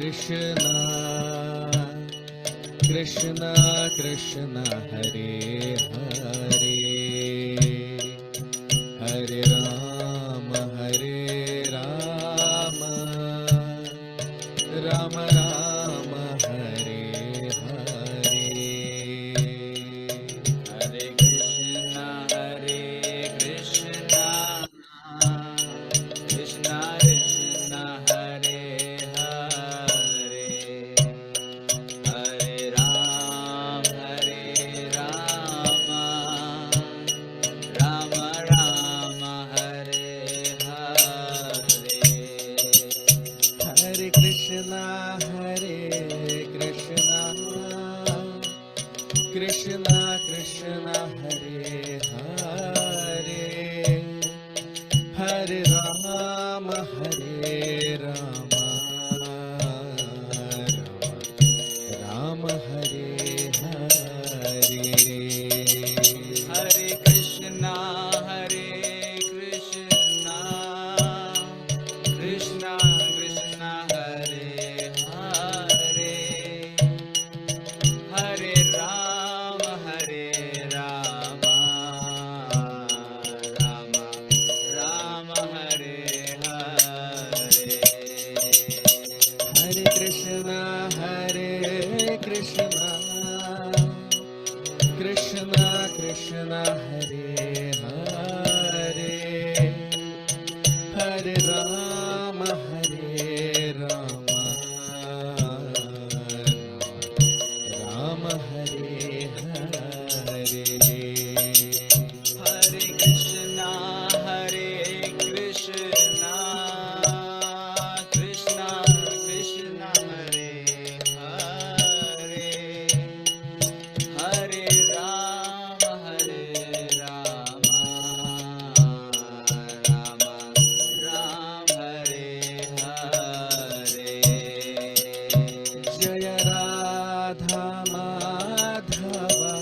Krishna Krishna Krishna Hare Hare Hare Rama Rama Rama Hare Hare Hare Krishna Krishna Krishna Hare Hare Hare Rama Rama Rama Hare Hare Hare Krishna Krishna Krishna Hare Hare Hare Rama Rama Hare Hare Hare Krishna Krishna Krishna Hare Hare Hare Rama Rama Rama Hare Hare Hare Krishna Krishna Krishna Hare Hare Hare Rama Rama Hare Hare Hare Krishna Krishna Krishna Hare Hare Hare Rama Rama Rama Hare Hare Jaya Radha Madhava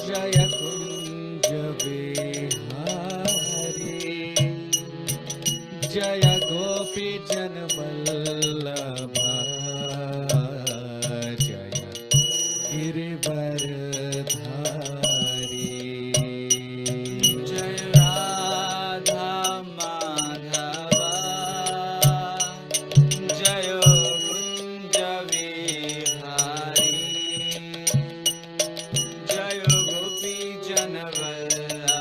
Jaya Kunja Vihari Jaya Gopi Janvallabha Jaya Girivardhari Jai Radha Madhava Jayo Kunja Vihari Jayo Gopi Janvallabha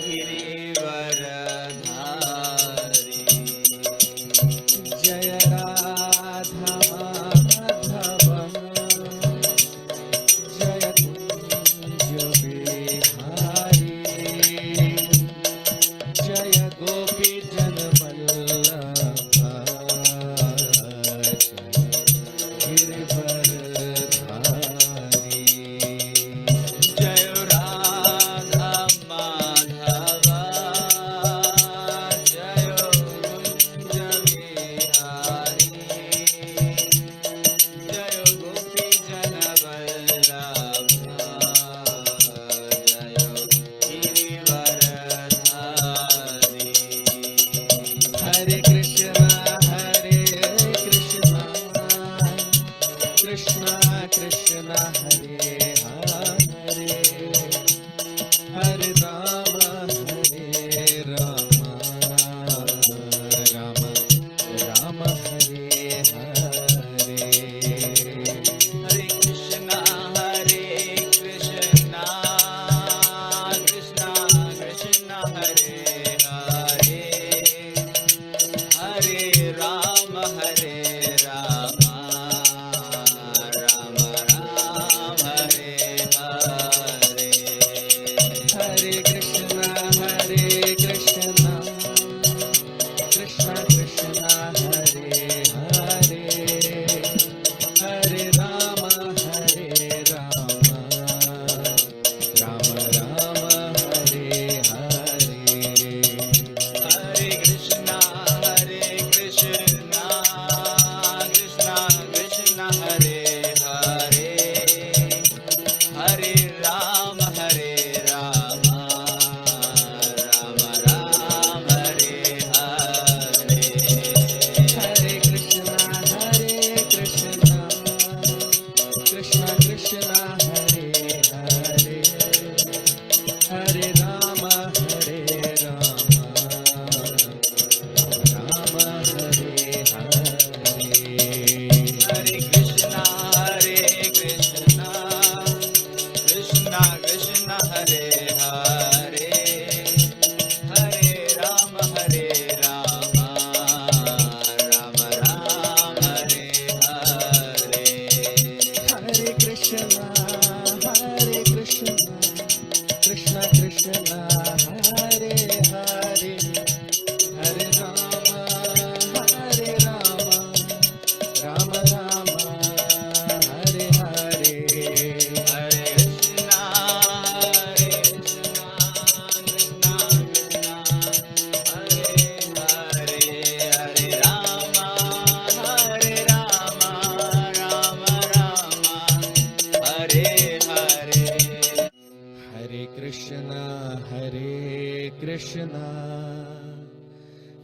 Girivardhari Jaya Radha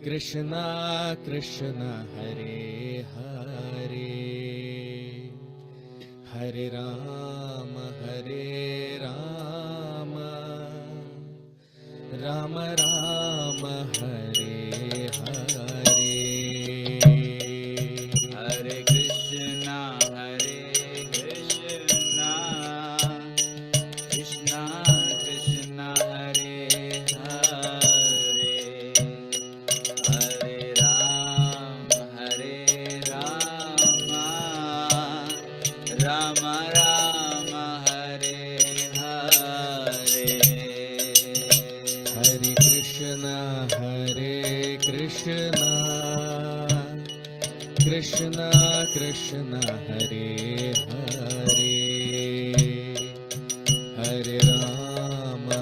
Krishna Krishna Hare Hare, Hare Rama Rama Rama Hare Hare. Hare Krishna, Krishna Krishna, Hare Hare, Hare Rama, Rama Rama, Hare Hare. Hare Krishna, Krishna Krishna, Hare Hare, Hare Rama,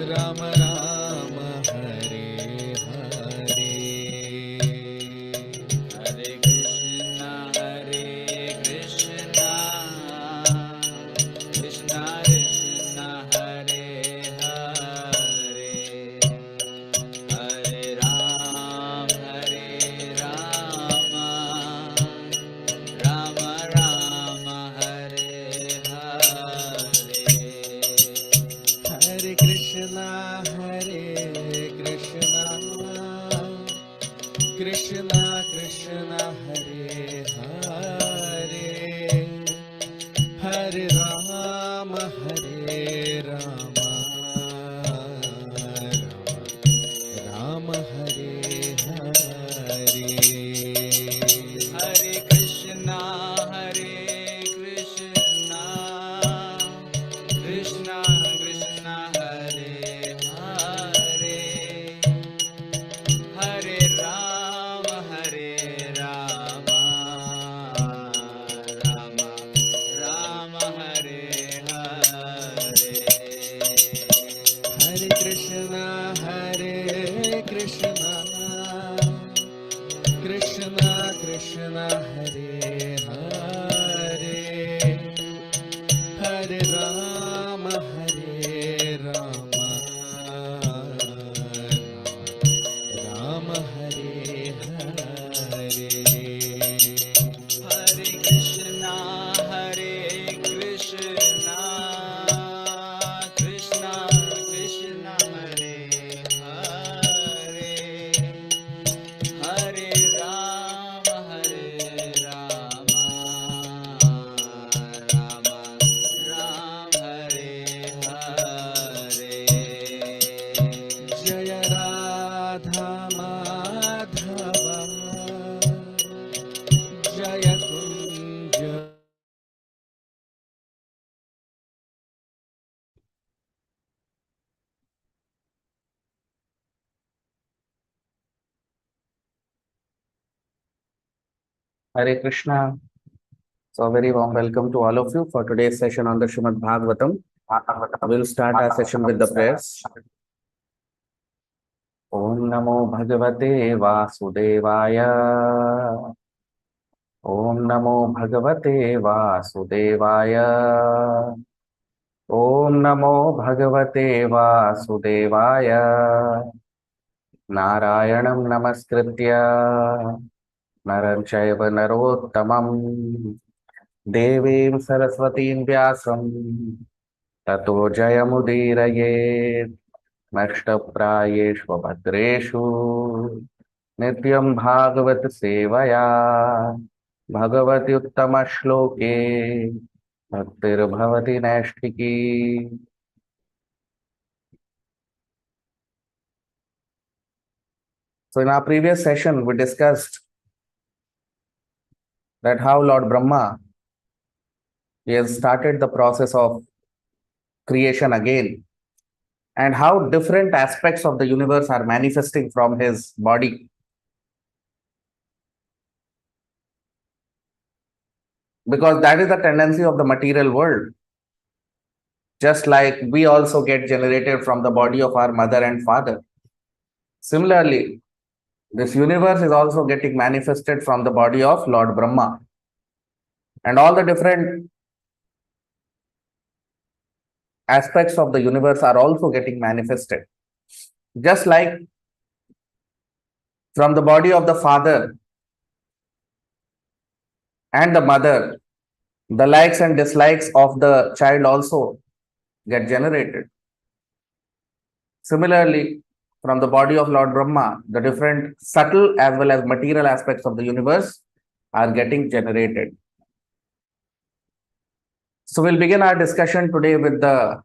Rama Rama, Hare Hare. Hare Krishna, Krishna Krishna, Hare Hare, Hare Rama, Rama Rama, Hare Hare. Hare Krishna, Krishna Krishna, Hare Hare, Hare Rama, Rama Rama, Hare Hare. Hare Krishna, Krishna Krishna, Hare Hare, Hare Rama, Rama Rama, Hare Hare. Hare Krishna, Krishna Krishna, Hare Hare, Hare Rama, Rama Hare Hare. Hare Krishna, Krishna Krishna, Hare Hare, Hare Rama, Rama Rama, Hare Hare. Jaya Radha Madhava, Jaya Kunja. Hare Krishna. So, a very warm welcome to all of you for today's session on the Srimad Bhagavatam. We'll start our session with the prayers. Om Namo Bhagavate Vasudevaya. Om Namo Bhagavate Vasudevaya. Om Namo Bhagavate Vasudevaya. Narayanam Namaskritya Naram Chaiva Narottamam Devim Saraswatim Vyasam Tato Jayamudiraye Nashtaprayeshva Bhadreshu Nityam Bhagavat Sevaya Bhagavati Uttama Shloke Bhaktir Bhavati Nashtiki. So in our previous session, we discussed that how Lord Brahma, he has started the process of creation again, and how different aspects of the universe are manifesting from his body. Because that is the tendency of the material world. Just like we also get generated from the body of our mother and father. Similarly, this universe is also getting manifested from the body of Lord Brahma. And all the different aspects of the universe are also getting manifested. Just like from the body of the father and the mother, the likes and dislikes of the child also get generated. Similarly, from the body of Lord Brahma, the different subtle as well as material aspects of the universe are getting generated. So we'll begin our discussion today with the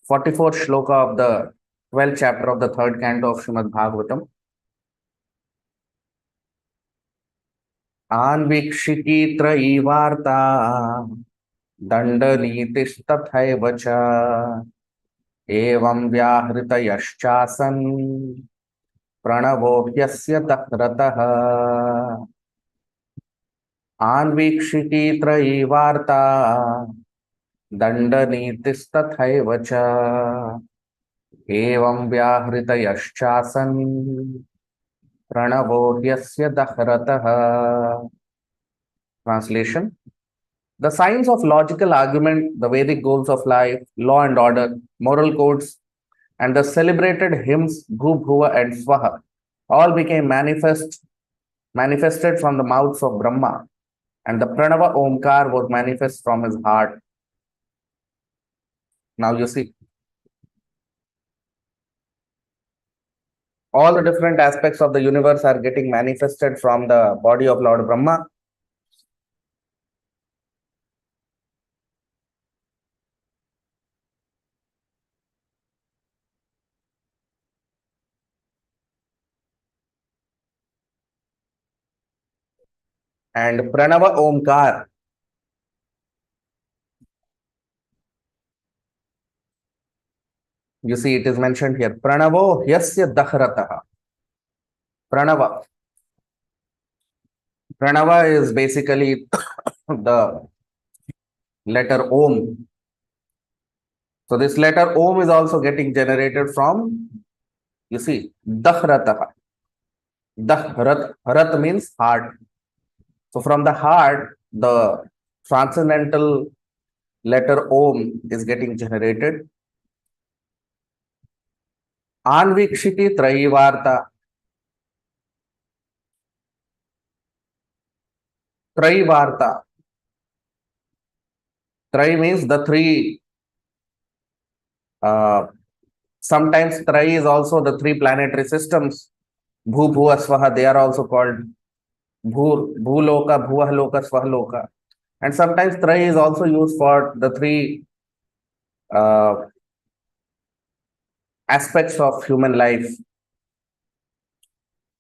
44th shloka of the 12th chapter of the third canto of Srimad Bhagavatam. आन्वीक्षिकी त्रयी वार्ता दण्डनीतिस्तथैव च एवं व्याहृतयश्चासन् प्रणवोऽप्यस्य तत्रतः आन्वीक्षिकी त्रयी वार्ता दण्डनीतिस्तथैव च एवं व्याहृतयश्चासन् प्रणवो ह्यस्य दह्रतः. Translation: the science of logical argument, the Vedic goals of life, law and order, moral codes, and the celebrated hymns Bhu, Bhuva, and Swaha all became manifested from the mouths of Brahma, and the Pranava Omkar was manifest from his heart. Now you see, all the different aspects of the universe are getting manifested from the body of Lord Brahma. And Pranava Omkar, you see it is mentioned here, Pranavo Hyasya Dahrataha. Pranava. Pranava is basically the letter Om. So this letter Om is also getting generated from, you see, Dahrataha. Rat means heart. So from the heart, the transcendental letter Om is getting generated. Anvikshiti Traivarta. Traivarta. Trai means the three. Sometimes Trai is also the three planetary systems. Bhu, Bhuva, Swaha, they are also called Bhuloka, Bhuvaloka, Swahaloka. And sometimes Trai is also used for the three aspects of human life.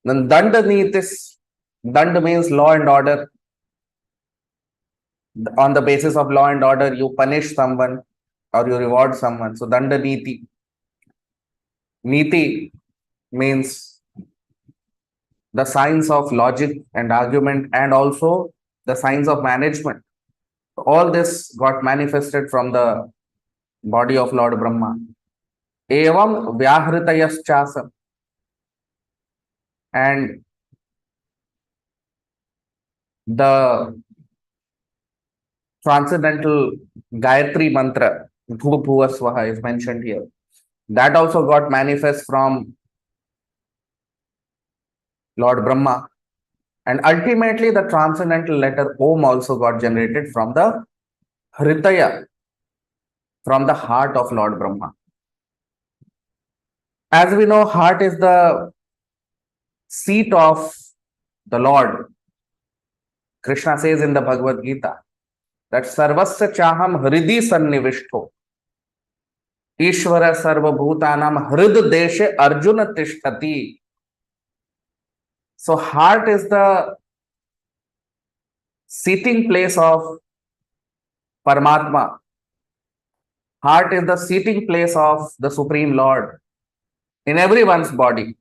Then Danda Nitis, Dand means law and order. On the basis of law and order, you punish someone or you reward someone. So Danda Niti. Niti means the science of logic and argument and also the science of management. All this got manifested from the body of Lord Brahma. Evam Vyahritayaschasan. And the transcendental Gayatri mantra, Bhu Bhuva Swaha, is mentioned here. That also got manifest from Lord Brahma. And ultimately, the transcendental letter Om also got generated from the Hritaya, from the heart of Lord Brahma. As we know, heart is the seat of the Lord. Krishna says in the Bhagavad Gita that Sarvasya Chaham Hridi Sannivishto Ishvara Sarva Bhutanam Hrid Deshe Arjuna Tishtati. So heart is the seating place of Paramatma. Heart is the seating place of the Supreme Lord in everyone's body.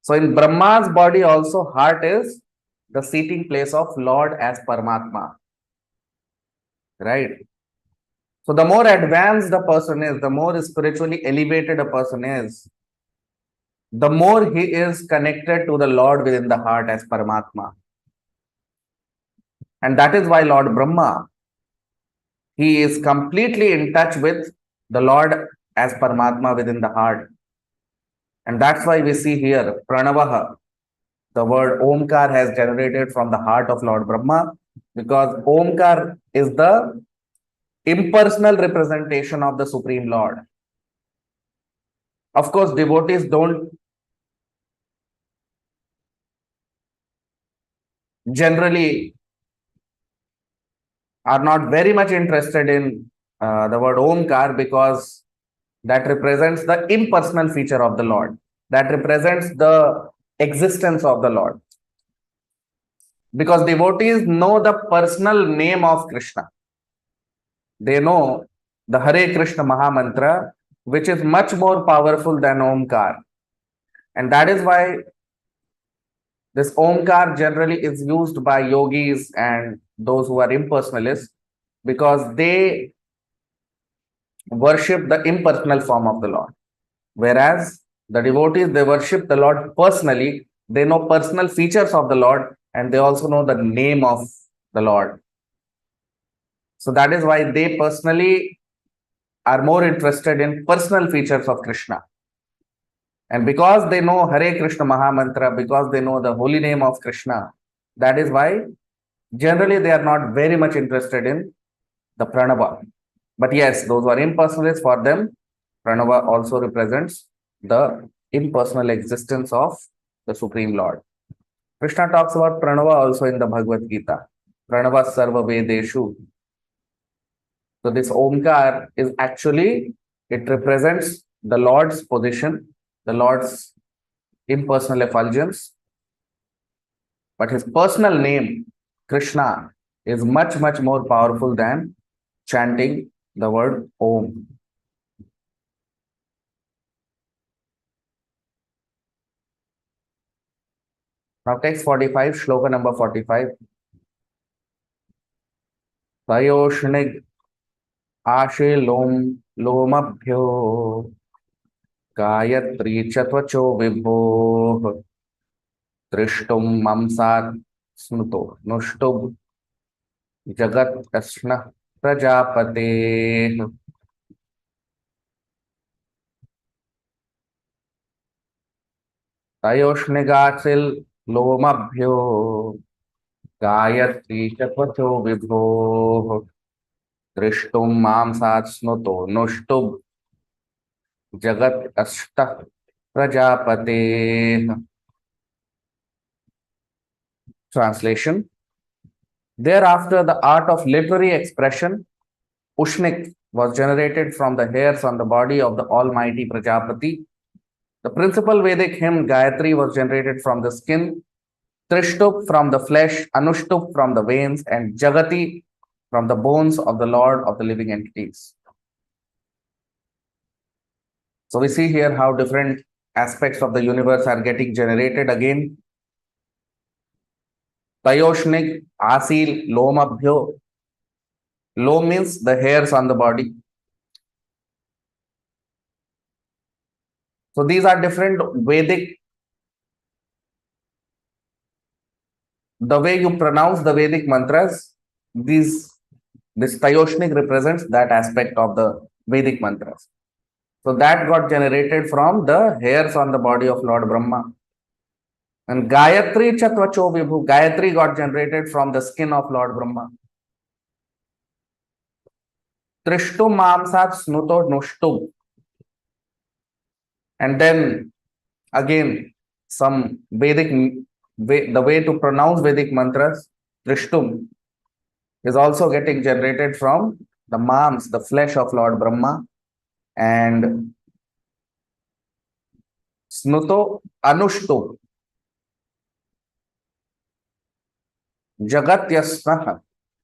So in Brahma's body also, heart is the seating place of Lord as Paramatma. Right? So the more advanced the person is, the more spiritually elevated a person is, the more he is connected to the Lord within the heart as Paramatma. And that is why Lord Brahma, he is completely in touch with the Lord as Paramatma within the heart. And that's why we see here Pranavaha, the word Omkar has generated from the heart of Lord Brahma, because Omkar is the impersonal representation of the Supreme Lord. Of course, devotees don't generally are not very much interested in the word Omkar, because that represents the impersonal feature of the Lord, that represents the existence of the Lord. Because devotees know the personal name of Krishna. They know the Hare Krishna Maha Mantra, which is much more powerful than Omkar. And that is why this Omkar generally is used by yogis and those who are impersonalists, because they worship the impersonal form of the Lord. Whereas the devotees, they worship the Lord personally, they know personal features of the Lord, and they also know the name of the Lord. So that is why they personally are more interested in personal features of Krishna. And because they know Hare Krishna Maha Mantra, because they know the holy name of Krishna, that is why generally they are not very much interested in the Pranava. But yes, those who are impersonalists, for them, Pranava also represents the impersonal existence of the Supreme Lord. Krishna talks about Pranava also in the Bhagavad Gita. Pranava Sarva Vedeshu. So this Omkar is actually, it represents the Lord's position, the Lord's impersonal effulgence. But his personal name, Krishna, is much, much more powerful than chanting the word Om. Now text 45, shloka number 45. Tayoshnig ashe lomabhyo Gayatri chatvacho vibho Trishtum mamsat snuto nuštub jagat kasna prajapate. Tayoshnigasil lomabhyo Gayatri chatvacho vibho Trishtum mamsat snuto nuštub jagat kasna prajapate. Translation. Thereafter, the art of literary expression, Ushnik, was generated from the hairs on the body of the Almighty Prajapati. The principal Vedic hymn, Gayatri, was generated from the skin, Trishtup from the flesh, Anushtup from the veins, and Jagati from the bones of the Lord of the living entities. So we see here how different aspects of the universe are getting generated again. Tayoshnik, Asil, Lomabhyo. Lom means the hairs on the body. So these are different Vedic, the way you pronounce the Vedic mantras, this Tayoshnik represents that aspect of the Vedic mantras. So that got generated from the hairs on the body of Lord Brahma. And Gayatri Chatvacho Vibhu, Gayatri got generated from the skin of Lord Brahma. Trishtu Mamsat Snuto Nushtu. And then again, some Vedic, the way to pronounce Vedic mantras, Trishtum, is also getting generated from the mams, the flesh of Lord Brahma. And Snuto Anushtu. Jagatyasnah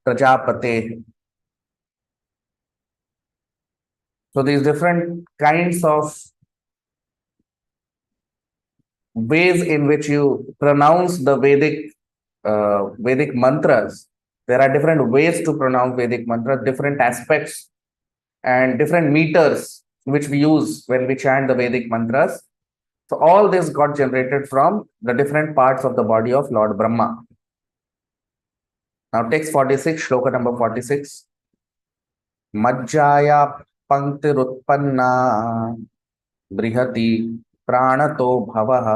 Prajapate. So these different kinds of ways in which you pronounce the Vedic mantras. There are different ways to pronounce Vedic mantras, different aspects and different meters which we use when we chant the Vedic mantras. So all this got generated from the different parts of the body of Lord Brahma. Now text 46, shloka number 46. Majjaya पंक्तिरुत्पन्ना बृहति प्राणतो भवः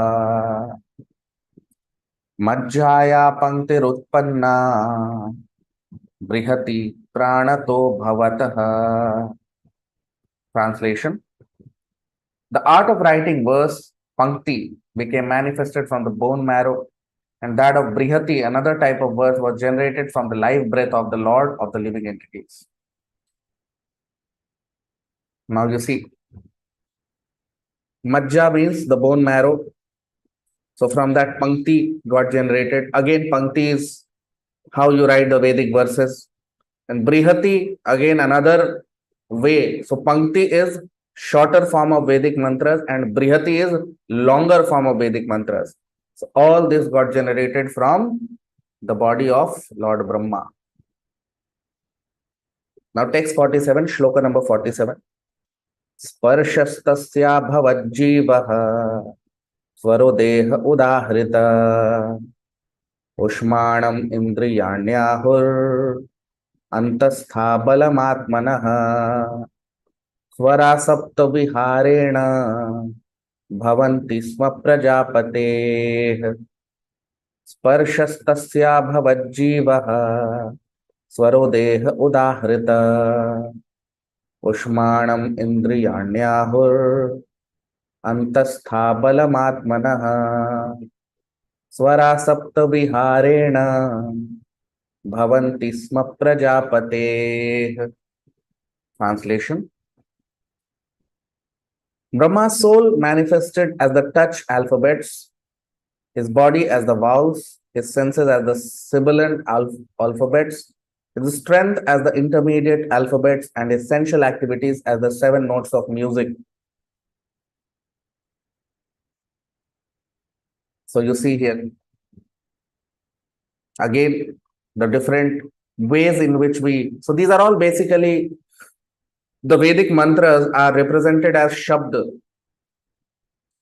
मज्जाया पंक्तिरुत्पन्ना बृहति प्राणतो भवतः. Translation: the art of writing verse, pankti, became manifested from the bone marrow, and that of brihati, another type of verse, was generated from the life breath of the Lord of the living entities. Now you see, majja means the bone marrow. So from that pankti got generated. Again, pankti is how you write the Vedic verses. And brihati, again another way. So pankti is shorter form of Vedic mantras and brihati is longer form of Vedic mantras. So all this got generated from the body of Lord Brahma. Now text 47, shloka number 47. Sparshastasya bhavajjivah swaro deha udahrita ushmanam indriyanyahur antastha balamatmanah स्वरा सप्त विहारेण भवन्ति स्म प्रजापतेः स्पर्शस्तस्या भवज्जीवः स्वरो देह उदाहृत उष्माणम् इन्द्रियाण्याहुर् अन्तस्था बलमात्मनः स्वरा सप्त विहारेण भवन्ति स्म प्रजापतेः. Translation: Brahma's soul manifested as the touch alphabets, his body as the vowels, his senses as the sibilant alphabets, his strength as the intermediate alphabets, and essential activities as the 7 notes of music. So you see here, again, the different ways in which so these are all basically the Vedic mantras are represented as Shabd,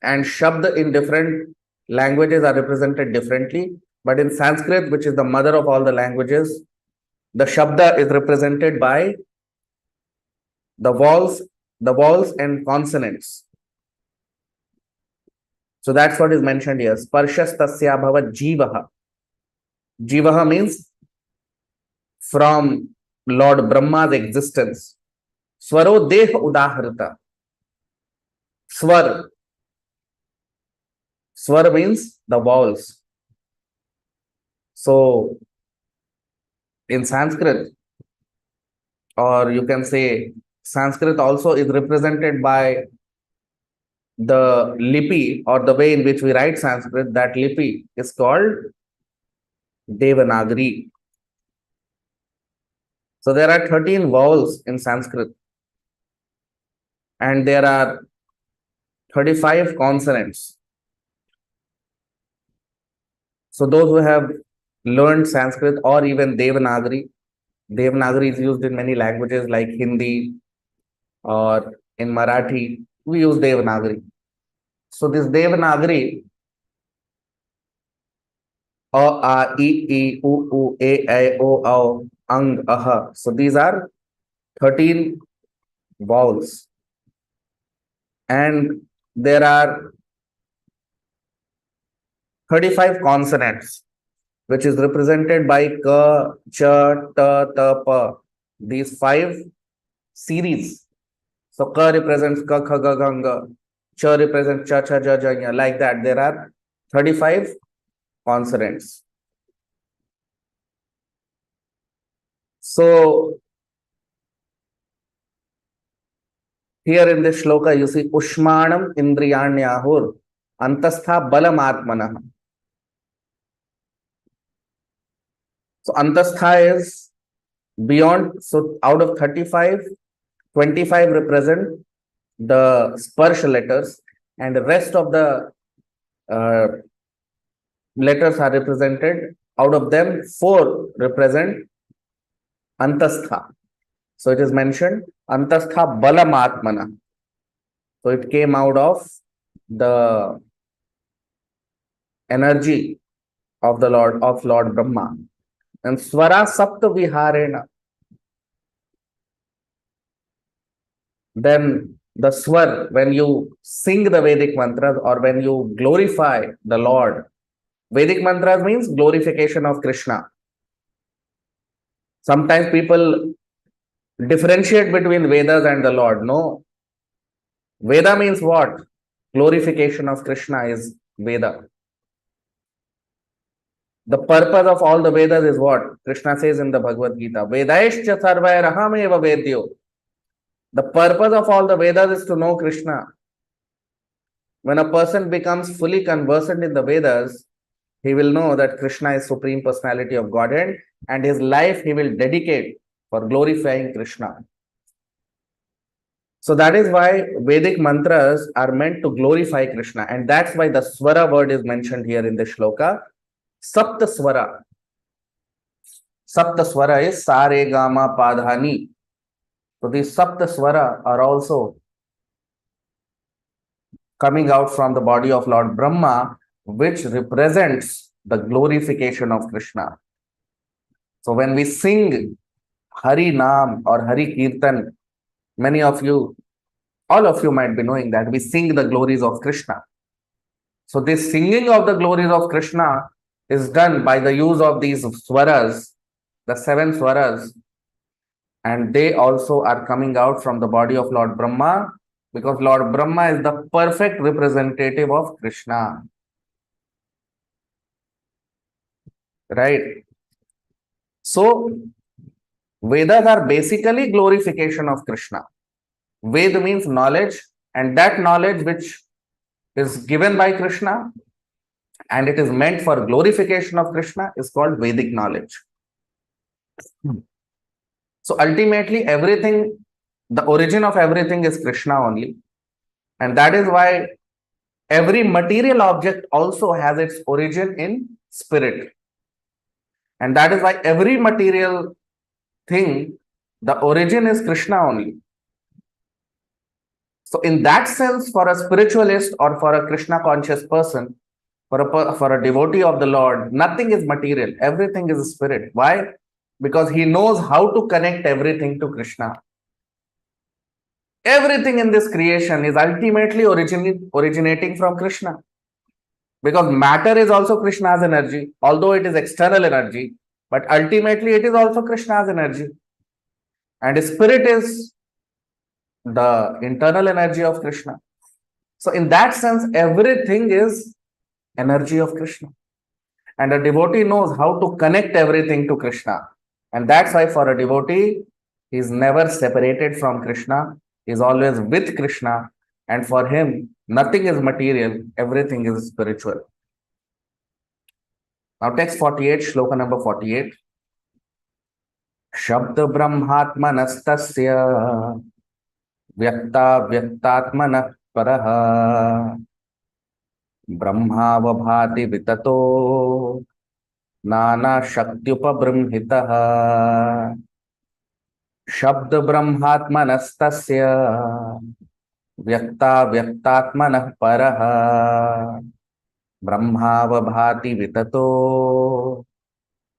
and Shabd in different languages are represented differently. But in Sanskrit, which is the mother of all the languages, the Shabda is represented by the vowels and consonants. So that's what is mentioned here. Sparshastasya bhava jivaha. Jivaha means from Lord Brahma's existence. Swaro deh udahrita. Swar. Swar means the vowels. So in Sanskrit, or you can say Sanskrit also is represented by the lipi, or the way in which we write Sanskrit. That lipi is called Devanagari. So there are 13 vowels in Sanskrit, and there are 35 consonants. So those who have learned Sanskrit or even Devanagari, Devanagari is used in many languages like Hindi, or in Marathi, we use Devanagari. So this Devanagari, A, A, I, U, E, I, O, Au, Ang, Aha. So these are 13 vowels. And there are 35 consonants, which is represented by Ka, Cha, Ta, Ta, Pa. These 5 series. So Ka represents Ka, Kha, Ga, Ga, Nga. Cha represents Cha, Cha, Ja, Ja, Ya. Like that, there are 35 consonants. So here in this shloka, you see Ushmanam Indriyanyahur Antastha Balamatmanah. So Antastha is beyond. So out of 35, 25 represent the Sparsh letters, and the rest of the letters are represented. Out of them, 4 represent Antastha. So it is mentioned Antastha Balamatmana. So it came out of the energy of the Lord Brahma. And Swara Sapta Viharena. then the swar, when you sing the Vedic mantras or when you glorify the Lord, Vedic mantras means glorification of Krishna. Sometimes people differentiate between Vedas and the Lord. No, Veda means what? Glorification of Krishna is Veda. The purpose of all the Vedas is what? Krishna says in the Bhagavad Gita, Vedaishcha sarvairaham vedyo. The purpose of all the Vedas is to know Krishna. When a person becomes fully conversant in the Vedas, he will know that Krishna is Supreme Personality of Godhead, and his life he will dedicate for glorifying Krishna. So that is why Vedic mantras are meant to glorify Krishna, and that's why the Swara word is mentioned here in the shloka. Sapta Swara. Sapta Swara is Sa Re Ga Ma Pa Dha Ni. So these Sapta Swara are also coming out from the body of Lord Brahma, which represents the glorification of Krishna. So when we sing Hari Naam or Hari Kirtan, many of you, all of you might be knowing that we sing the glories of Krishna. So this singing of the glories of Krishna is done by the use of these swaras, the 7 swaras, and they also are coming out from the body of Lord Brahma, because Lord Brahma is the perfect representative of Krishna. Right? So, Vedas are basically glorification of Krishna. Ved means knowledge, and that knowledge which is given by Krishna and it is meant for glorification of Krishna is called Vedic knowledge. So ultimately, everything, the origin of everything is Krishna only. And that is why every material object also has its origin in spirit. And that is why every material thing, the origin is Krishna only. So in that sense, for a spiritualist or for a Krishna conscious person, for a devotee of the Lord, nothing is material. Everything is spirit. Why? Because he knows how to connect everything to Krishna. Everything in this creation is ultimately originating from Krishna. Because matter is also Krishna's energy, although it is external energy, but ultimately it is also Krishna's energy. And spirit is the internal energy of Krishna. So in that sense, everything is energy of Krishna. And a devotee knows how to connect everything to Krishna. And that's why for a devotee, he is never separated from Krishna. He is always with Krishna. And for him, nothing is material, everything is spiritual. Now text 48, shloka number 48. Shabda brahmatmanastasya vyakta vyaktatmanah paraha brahmavabhati vitato nana shaktyupabramhitah. Shabda brahmatmanastasya vyakta vyaktatmanah paraha brahmavabhati vitato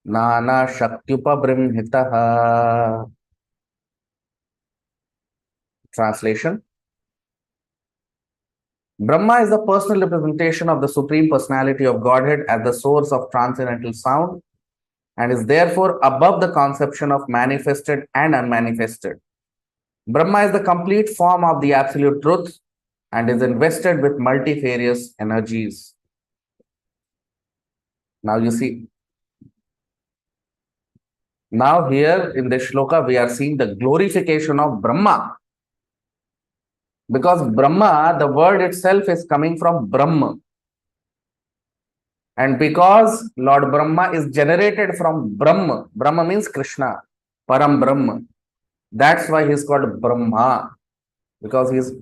nana shaktyupabramhitah. Translation. Brahma is the personal representation of the Supreme Personality of Godhead as the source of transcendental sound and is therefore above the conception of manifested and unmanifested. Brahma is the complete form of the absolute truth and is invested with multifarious energies. Now you see. Now here in this shloka we are seeing the glorification of Brahma. Because Brahma, the word itself is coming from Brahma. And because Lord Brahma is generated from Brahma, Brahma means Krishna, Param Brahma. That's why he is called Brahma. Because his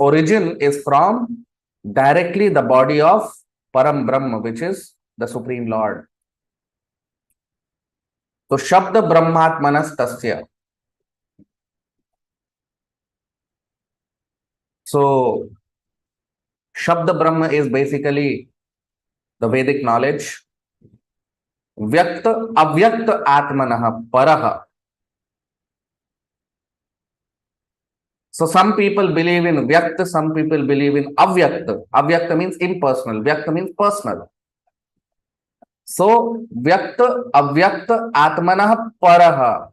origin is from directly the body of Param Brahma, which is the Supreme Lord. So Shabda Brahmatmanas Tasya. So Shabda Brahma is basically the Vedic knowledge. Vyakta Avyakta Atmanah Paraha. So some people believe in Vyakt, some people believe in Avyakt. Avyakt means impersonal, Vyakt means personal. So Vyakt, Avyakt, Atmanah, Paraha.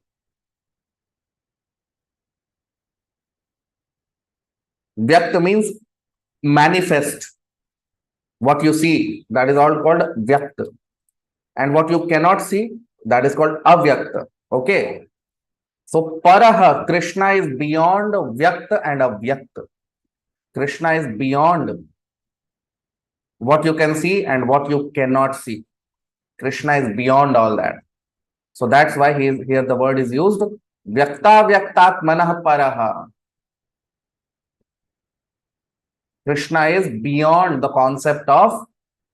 Vyakt means manifest. What you see, that is all called Vyakt. And what you cannot see, that is called Avyakt. Okay. So Paraha, Krishna is beyond Vyakt and Avyakt. Krishna is beyond what you can see and what you cannot see. Krishna is beyond all that. So that's why here the word is used. Vyakta vyaktat manah paraha. Krishna is beyond the concept of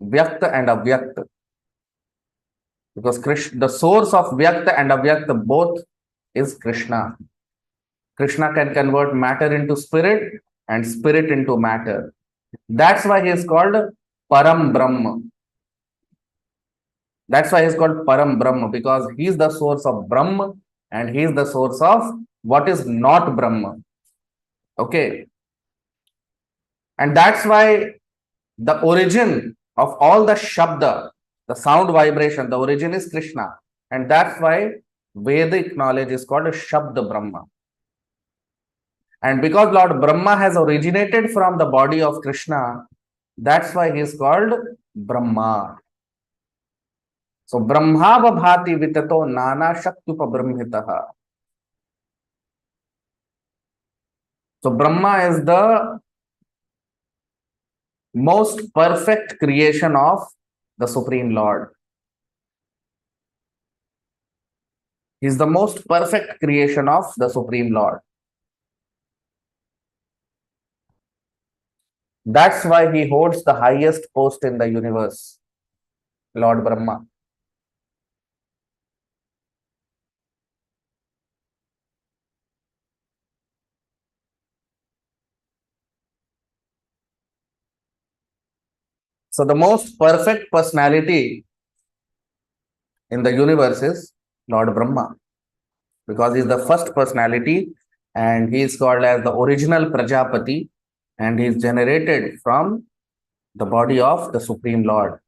Vyakta and Avyakta. Because the source of Vyakta and Avyakta both is Krishna. Krishna can convert matter into spirit and spirit into matter. That's why he is called Param Brahma. That's why he is called Param Brahma, because he is the source of Brahma and he is the source of what is not Brahma. Okay. And that's why the origin of all the Shabda, the sound vibration, the origin is Krishna. And that's why Vedic knowledge is called Shabda Brahma. And because Lord Brahma has originated from the body of Krishna, that's why he is called Brahma. So Brahma Bhati Vitato Nana Shaktupa Brahmitaha. So Brahma is the most perfect creation of the Supreme Lord. He is the most perfect creation of the Supreme Lord. That's why he holds the highest post in the universe, Lord Brahma. So the most perfect personality in the universe is Lord Brahma, because he is the first personality and he is called as the original Prajapati, and he is generated from the body of the Supreme Lord.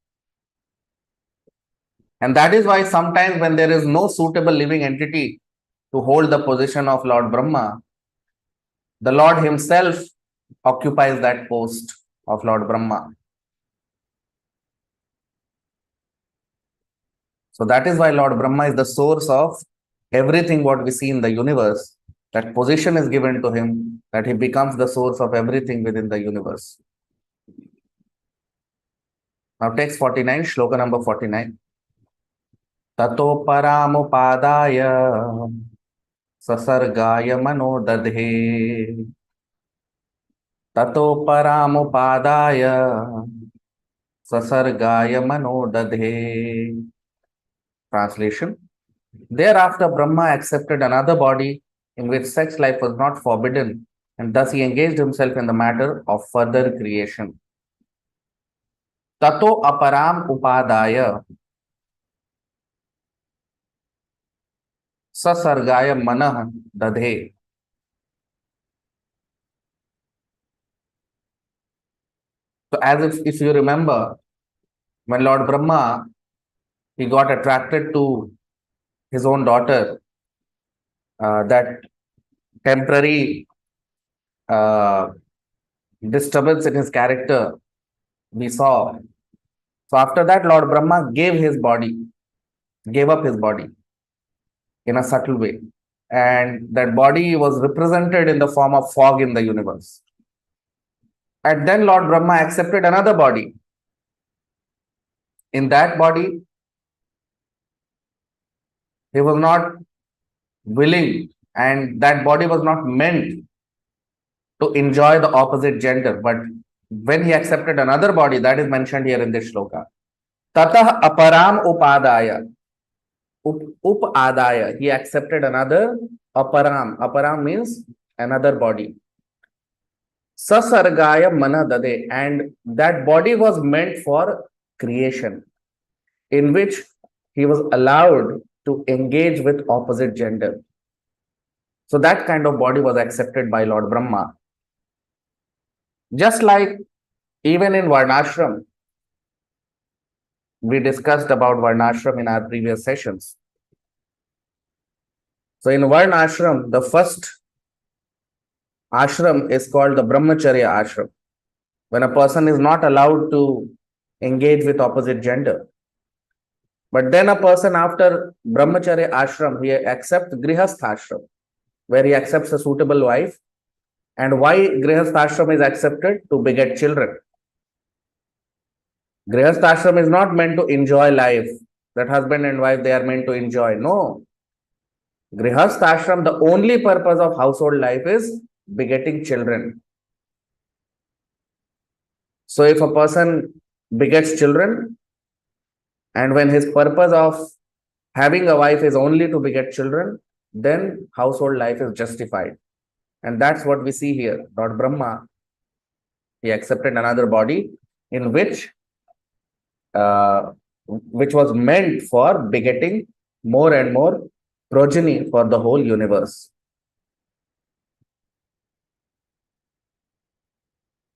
And that is why sometimes when there is no suitable living entity to hold the position of Lord Brahma, the Lord himself occupies that post of Lord Brahma. So that is why Lord Brahma is the source of everything what we see in the universe. That position is given to him, that he becomes the source of everything within the universe. Now text 49, shloka number 49. Tato paramupadaya sasargaya manodadhe. Tato paramupadaya sasargaya manodadhe. Translation. Thereafter, Brahma accepted another body in which sex life was not forbidden, and thus he engaged himself in the matter of further creation. Tato aparam upadaya sasargaya manah dadhe. So as if you remember, when Lord Brahma, he got attracted to his own daughter, that temporary disturbance in his character we saw. So after that, Lord Brahma gave up his body in a subtle way. And that body was represented in the form of fog in the universe. And then Lord Brahma accepted another body. In that body, he was not willing, and that body was not meant to enjoy the opposite gender. But when he accepted another body, that is mentioned here in this shloka. Tatah aparam upadaya. Upadaya. He accepted another aparam. Aparam means another body. Sasargaya manadade. And that body was meant for creation, in which he was allowed to engage with opposite gender. So that kind of body was accepted by Lord Brahma. Just like even in Varnashram, we discussed about Varnashram in our previous sessions. So in Varnashram, the first ashram is called the Brahmacharya ashram, when a person is not allowed to engage with opposite gender. But then a person after Brahmacharya ashram, he accepts Grihastha ashram, where he accepts a suitable wife. And why Grihastha ashram is accepted? To beget children. Grihastha ashram is not meant to enjoy life. That husband and wife, they are meant to enjoy. No. Grihastha ashram, the only purpose of household life is begetting children. So if a person begets children, and when his purpose of having a wife is only to beget children, then household life is justified. And that's what we see here. Lord Brahma, he accepted another body in which was meant for begetting more and more progeny for the whole universe.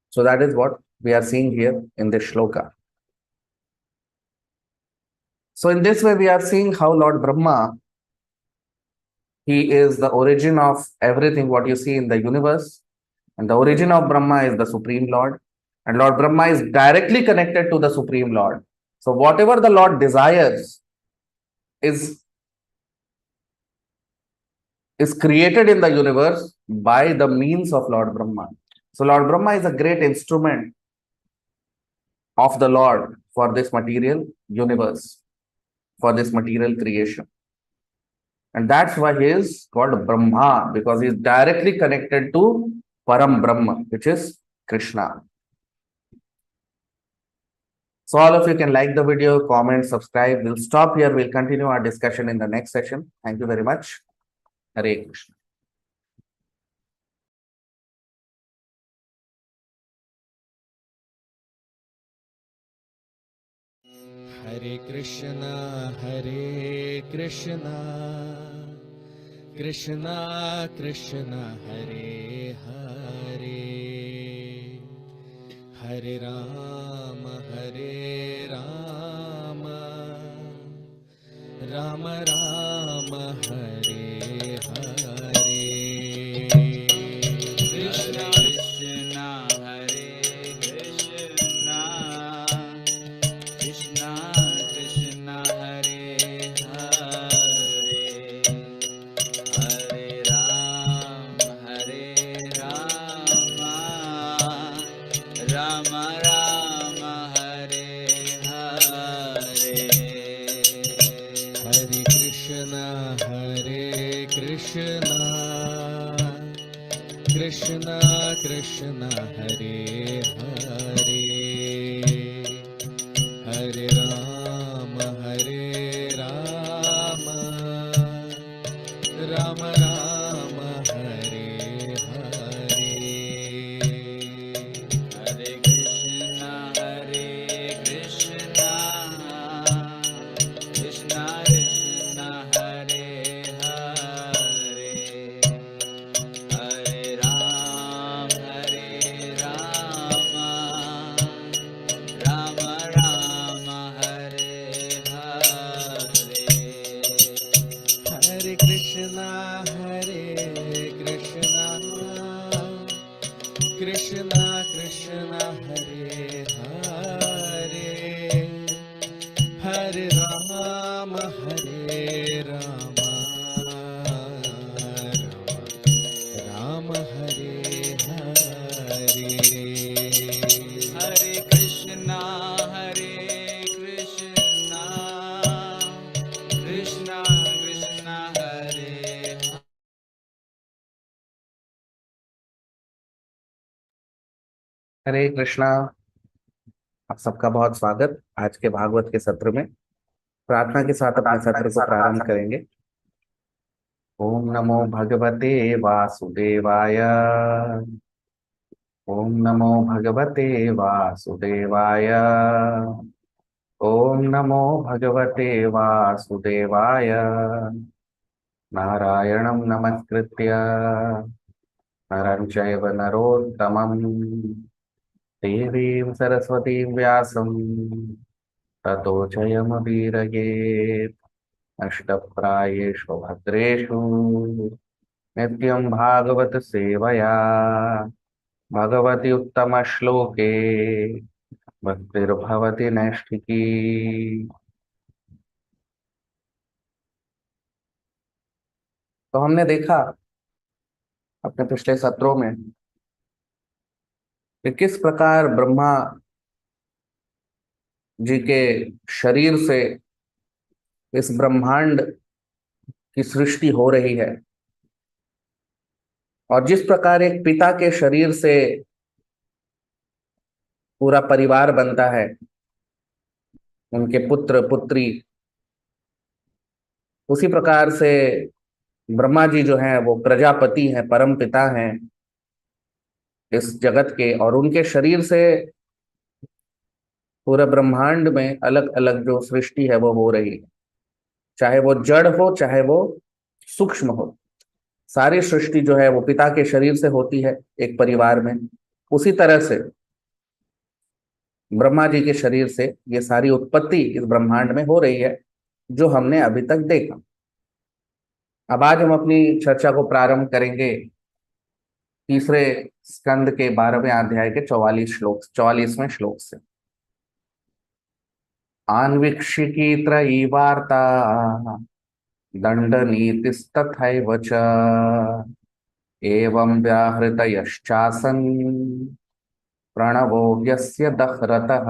So that is what we are seeing here in this shloka. So in this way, we are seeing how Lord Brahma, he is the origin of everything what you see in the universe. And the origin of Brahma is the Supreme Lord. And Lord Brahma is directly connected to the Supreme Lord. So whatever the Lord desires is created in the universe by the means of Lord Brahma. So Lord Brahma is a great instrument of the Lord for this material universe, for this material creation. And that's why he is called Brahma, because he is directly connected to Param Brahma, which is Krishna. So all of you can like the video, comment, subscribe. We'll stop here. We'll continue our discussion in the next session. Thank you very much. Hare Krishna. Hare Krishna, Hare Krishna, Krishna Krishna, Hare Hare, Hare Rama, Hare Rama, Rama Rama, Hare Hare. Krishna Krishna, Hare Krishna, Krishna Krishna, Hare Hare, Hare Ram, Hare Rama, Rama Rama, Hare Hare. Hare Krishna, Hare Krishna, Krishna Krishna, Hare Hare, Hare Rama, Hare Rama, Rama Rama, Hare Hare. Hare Krishna, Hare Krishna, Krishna Krishna, Hare Hare, Hare Ram, Hare Rama, Rama Rama, Hare Hare. Hare Krishna, Hare Krishna, Krishna Krishna, Hare Hare, Hare Rama, Hare Rama, Rama Hare Hare. Hare Krishna, Hare Krishna, Krishna Krishna, Hare हरे कृष्णा। आप सबका बहुत स्वागत आज के भागवत के सत्र में। प्रार्थना के साथ अपने सत्र को प्रारंभ करेंगे। ओम नमो भगवते वासुदेवाय। ओम नमो भगवते वासुदेवाय। ओम नमो भगवते वासुदेवाय। नारायणं नमस्कृत्य नरं चैव नरोत्तमं देवीं सरस्वतीं व्यासं ततो जयमुदीरयेत्। अष्टप्रायेषु भद्रेषु नित्यं भागवत सेवया भगवति उत्तमश्लोके भक्तिर्भवति नैष्ठिकी। तो हमने देखा अपने पिछले सत्रों में कि किस प्रकार ब्रह्मा जी के शरीर से इस ब्रह्मांड की सृष्टि हो रही है, और जिस प्रकार एक पिता के शरीर से पूरा परिवार बनता है, उनके पुत्र पुत्री, उसी प्रकार से ब्रह्मा जी जो हैं वो प्रजापति हैं, परम पिता हैं इस जगत के, और उनके शरीर से पूरे ब्रह्मांड में अलग अलग जो सृष्टि है वो हो रही है, चाहे वो जड़ हो चाहे वो सूक्ष्म हो। सारी सृष्टि जो है वो पिता के शरीर से होती है एक परिवार में। उसी तरह से ब्रह्मा जी के शरीर से ये सारी उत्पत्ति इस ब्रह्मांड में हो रही है, जो हमने अभी तक देखा। अब आज हम अपनी चर्चा को प्रारंभ करेंगे तीसरे स्कंद के 12वें अध्याय के 44वें श्लोक से। आन्वीक्षिकी त्रयी वार्ता दंड नीतिस्तथैव च एवं व्याहृतयश्चासन् प्रणवो यस्य दहरतः।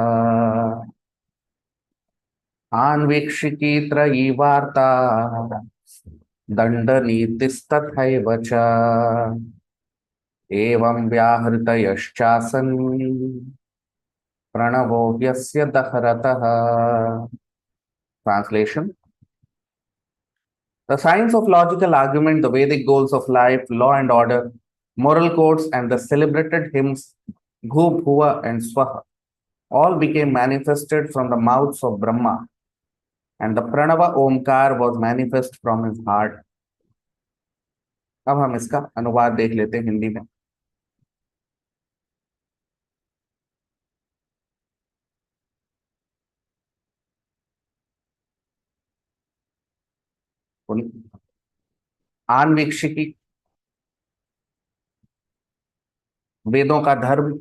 आन्वीक्षिकी त्रयी वार्ता दंड नीतिस्तथैव च एवं व्याहृतयश्चासन् प्रणवो यस्य दहरतः। Translation: The science of logical argument, the Vedic goals of life, law and order, moral codes, and the celebrated hymns Bhu, Bhuva, and Swaha all became manifested from the mouths of Brahma, and the Pranava Omkar was manifest from his heart. अब हम इसका अनुवाद देख लेते हैं हिंदी में। आन्वीक्षिकी, वेदों का धर्म,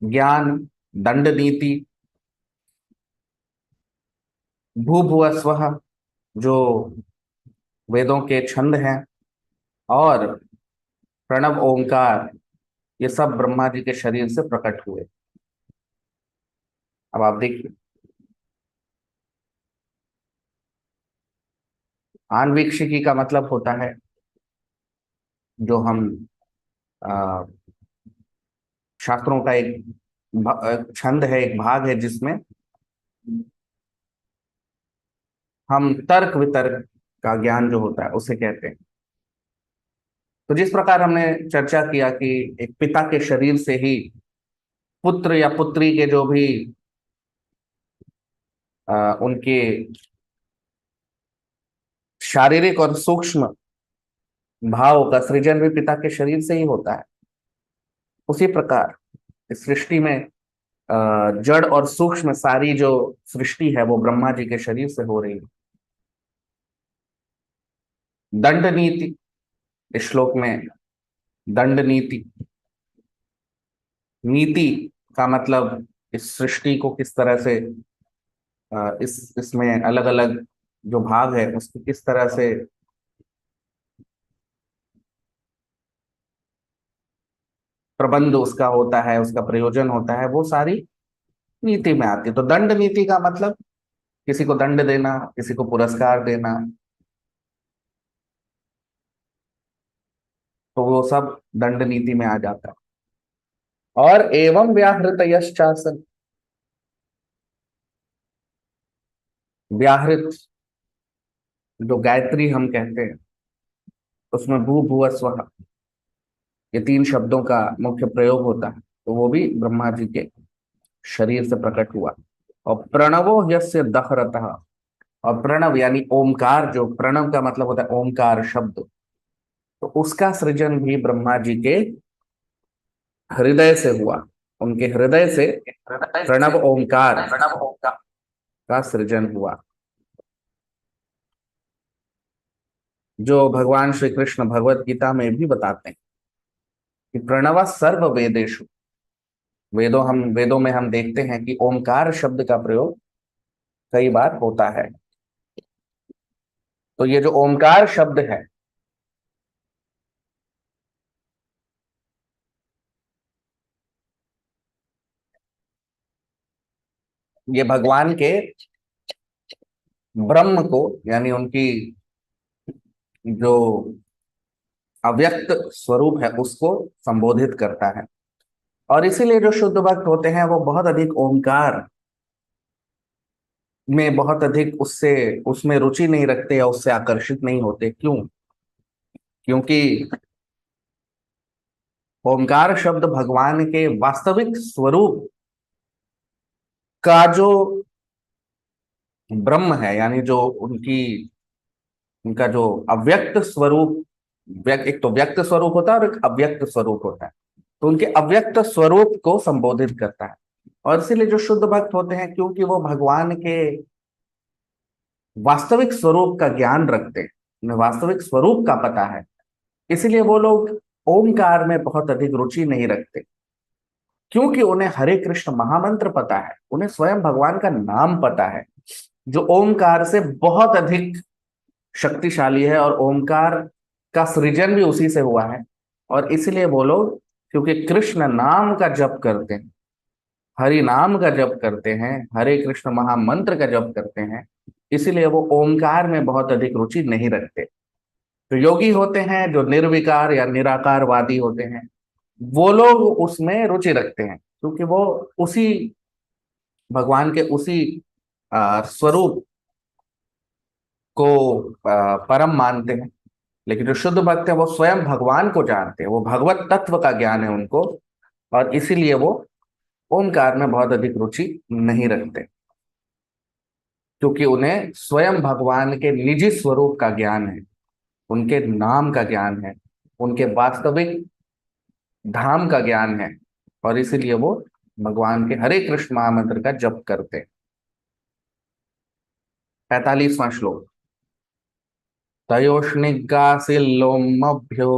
ज्ञान, दंड नीति, भू भुव स्वः जो वेदों के छंद हैं, और प्रणव ओंकार, ये सब ब्रह्मा जी के शरीर से प्रकट हुए। अब आप देखिए, आन्वीक्षिकी का मतलब होता है जो हम शास्त्रों का एक छंद है, एक भाग है जिसमें हम तर्क वितर्क का ज्ञान जो होता है उसे कहते हैं। तो जिस प्रकार हमने चर्चा किया कि एक पिता के शरीर से ही पुत्र या पुत्री के जो भी उनके शारीरिक और सूक्ष्म भाव का सृजन भी पिता के शरीर से ही होता है, उसी प्रकार इस सृष्टि में जड़ और सूक्ष्म सारी जो सृष्टि है वो ब्रह्मा जी के शरीर से हो रही है। दंड नीति, इस श्लोक में दंड नीति, नीति का मतलब इस सृष्टि को किस तरह से इसमें अलग अलग जो भाग है उसको किस तरह से प्रबंध उसका होता है, उसका प्रयोजन होता है, वो सारी नीति में आती है। तो दंड नीति का मतलब किसी को दंड देना, किसी को पुरस्कार देना, तो वो सब दंड नीति में आ जाता है। और एवं व्याहृत यश्चासन, व्याहृत जो गायत्री हम कहते हैं उसमें भू भुव स्वः ये 3 शब्दों का मुख्य प्रयोग होता है, तो वो भी ब्रह्मा जी के शरीर से प्रकट हुआ। और प्रणवो यस्य दहरतः, और प्रणव यानी ओमकार, जो प्रणव का मतलब होता है ओमकार शब्द, तो उसका सृजन भी ब्रह्मा जी के हृदय से हुआ। उनके हृदय से प्रणव ओमकार का सृजन हुआ, जो भगवान श्री कृष्ण भगवत गीता में भी बताते हैं कि प्रणव सर्व वेदेषु। वेदों में हम देखते हैं कि ओमकार शब्द का प्रयोग कई बार होता है। तो ये जो ओमकार शब्द है, ये भगवान के ब्रह्म को, यानी उनकी जो अव्यक्त स्वरूप है उसको संबोधित करता है। और इसीलिए जो शुद्ध भक्त होते हैं वो बहुत अधिक ओमकार में बहुत अधिक उससे उसमें रुचि नहीं रखते या उससे आकर्षित नहीं होते। क्यों? क्योंकि ओमकार शब्द भगवान के वास्तविक स्वरूप का जो ब्रह्म है, यानी जो उनका जो अव्यक्त स्वरूप, एक तो व्यक्त स्वरूप होता है और एक अव्यक्त स्वरूप होता है, तो उनके अव्यक्त स्वरूप को संबोधित करता है। और इसीलिए जो शुद्ध भक्त होते हैं, क्योंकि वो भगवान के वास्तविक स्वरूप का ज्ञान रखते हैं, उन्हें वास्तविक स्वरूप का पता है, इसलिए वो लोग ओमकार में बहुत अधिक रुचि नहीं रखते। क्योंकि उन्हें हरे कृष्ण महामंत्र पता है, उन्हें स्वयं भगवान का नाम पता है, जो ओमकार से बहुत अधिक शक्तिशाली है, और ओमकार का सृजन भी उसी से हुआ है। और इसलिए वो लोग, क्योंकि कृष्ण नाम का जप करते हैं, हरि नाम का जप करते हैं, हरे कृष्ण महामंत्र का जप करते हैं, इसलिए वो ओमकार में बहुत अधिक रुचि नहीं रखते। तो योगी होते हैं जो निर्विकार या निराकारवादी होते हैं, वो लोग उसमें रुचि रखते हैं, क्योंकि वो उसी भगवान के उसी स्वरूप को परम मानते हैं। लेकिन जो शुद्ध भक्त है वो स्वयं भगवान को जानते हैं, वो भगवत तत्व का ज्ञान है उनको, और इसीलिए वो ओमकार में बहुत अधिक रुचि नहीं रखते, क्योंकि उन्हें स्वयं भगवान के निजी स्वरूप का ज्ञान है, उनके नाम का ज्ञान है, उनके वास्तविक धाम का ज्ञान है, और इसीलिए वो भगवान के हरे कृष्ण महामंत्र का जप करते हैं। 45वां श्लोक। तयोष्णिगासिल्लोमभ्यो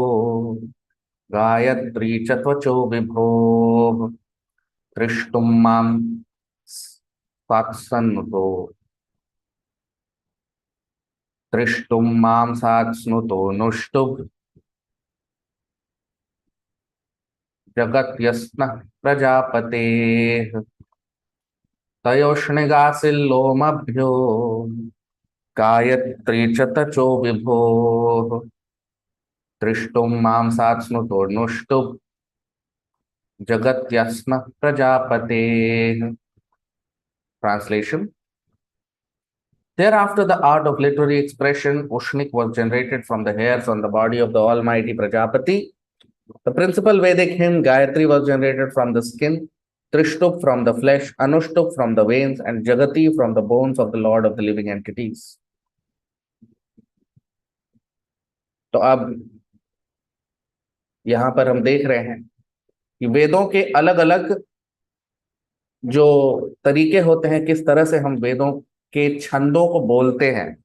गायत्री च त्वचो विभो दृष्टुं मां सात्सन्नुतो दृष्टुं मां सात्स्नुतो नुष्टुभ जगत्यस्नः प्रजापतेः। तयोष्णिगासिल्लोमभ्यो गायत्री च तचो विभोः दृष्टुं मां सात्स्नुतो नुष्टुभ जगत्यस्नः प्रजापतेः। Translation. Thereafter, the art of literary expression, Ushnik, was generated from the hairs on the body of the Almighty Prajapati. The principal Vedic hymn, Gayatri, was generated from the skin, Trishtup from the flesh, Anushtup from the veins, and Jagati from the bones of the Lord of the living entities. तो अब यहाँ पर हम देख रहे हैं कि वेदों के अलग अलग जो तरीके होते हैं, किस तरह से हम वेदों के छंदों को बोलते हैं,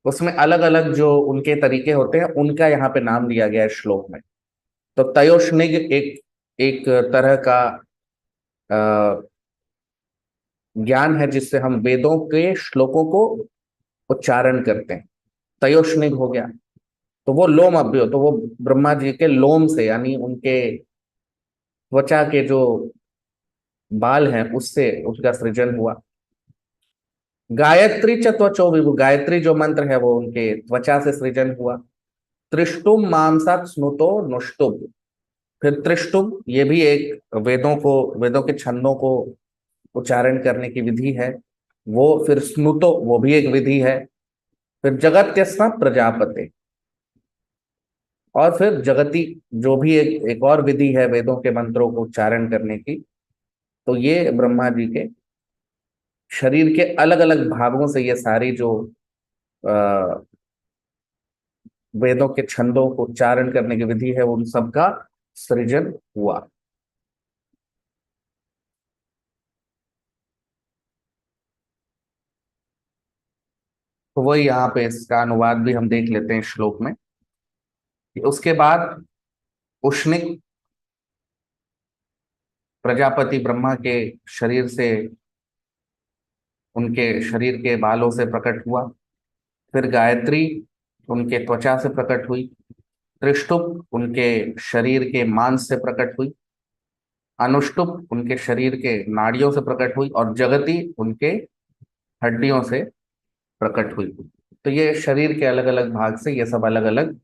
उसमें अलग अलग जो उनके तरीके होते हैं उनका यहाँ पे नाम दिया गया है श्लोक में। तो तयोष्णिग एक एक तरह का ज्ञान है जिससे हम वेदों के श्लोकों को उच्चारण करते हैं। तयोष्णिग हो गया, तो वो लोम अभ्यो, तो वो ब्रह्मा जी के लोम से, यानी उनके त्वचा के जो बाल हैं उससे उसका सृजन हुआ। गायत्री च त्वचो विभु, गायत्री जो मंत्र है वो उनके त्वचा से सृजन हुआ। त्रिष्टुम मांसात स्नुतो नुष्टुम, फिर त्रिष्टुम ये भी एक वेदों के छंदों को उच्चारण करने की विधि है वो। फिर स्नुतो वो भी एक विधि है। फिर जगत्यस्न प्रजापते, और फिर जगति जो भी एक और विधि है वेदों के मंत्रों को उच्चारण करने की। तो ये ब्रह्मा जी के शरीर के अलग अलग भागों से ये सारी जो वेदों के छंदों को उच्चारण करने की विधि है उन सब का सृजन हुआ। तो वही यहाँ पे इसका अनुवाद भी हम देख लेते हैं श्लोक में। उसके बाद उष्णिक प्रजापति ब्रह्मा के शरीर से, उनके शरीर के बालों से प्रकट हुआ। फिर गायत्री उनके त्वचा से प्रकट हुई। त्रिष्टुप उनके शरीर के मांस से प्रकट हुई। अनुष्टुप उनके शरीर के नाड़ियों से प्रकट हुई। और जगति उनके हड्डियों से प्रकट हुई। तो ये शरीर के अलग अलग भाग से ये सब अलग अलग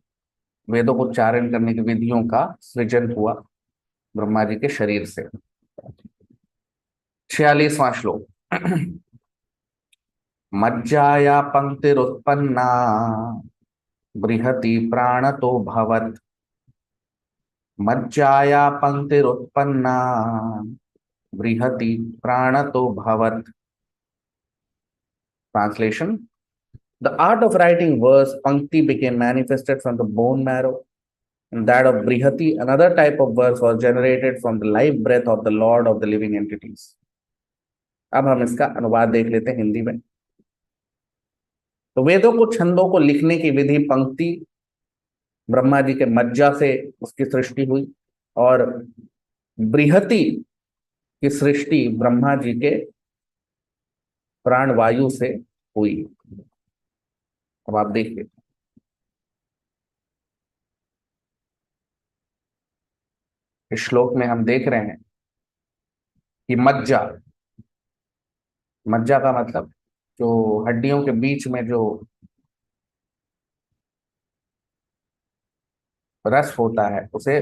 वेदों को उच्चारण करने की विधियों का सृजन हुआ ब्रह्मा जी के शरीर से। 46वां श्लोक। मज्जाया पंक्तिरुत्पन्ना बृहति प्राणतो भवत्। मज्जाया पंक्तिरुत्पन्ना बृहति प्राणतो भवत्। Translation: The art of writing verse pankti became manifested from the bone marrow, and that of brihati, another type of verse, was generated from the life breath of the Lord of the living entities. अब हम इसका अनुवाद देख लेते हैं हिंदी में। तो वेदों को छंदों को लिखने की विधि पंक्ति ब्रह्मा जी के मज्जा से उसकी सृष्टि हुई, और बृहति की सृष्टि ब्रह्मा जी के प्राण वायु से हुई। अब आप देखिए, इस श्लोक में हम देख रहे हैं कि मज्जा, मज्जा का मतलब जो हड्डियों के बीच में जो रस होता है उसे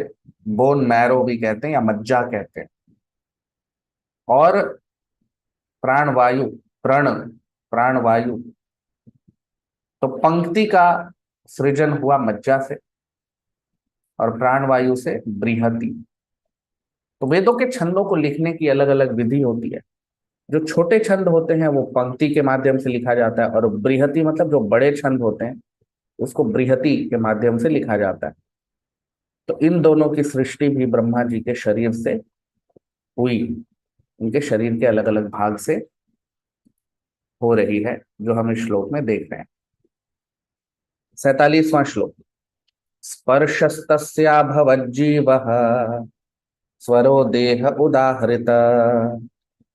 बोन मैरो भी कहते हैं या मज्जा कहते हैं। और प्राणवायु, प्राणवायु, तो पंक्ति का सृजन हुआ मज्जा से और प्राणवायु से बृहति। तो वेदों के छंदों को लिखने की अलग अलग विधि होती है। जो छोटे छंद होते हैं वो पंक्ति के माध्यम से लिखा जाता है, और बृहति मतलब जो बड़े छंद होते हैं उसको बृहति के माध्यम से लिखा जाता है। तो इन दोनों की सृष्टि भी ब्रह्मा जी के शरीर से हुई, उनके शरीर के अलग अलग भाग से हो रही है, जो हम इस श्लोक में देख रहे हैं। 47वां श्लोक। स्पर्शस्तस्या भवज्जीवः स्वरो देह उदाहृत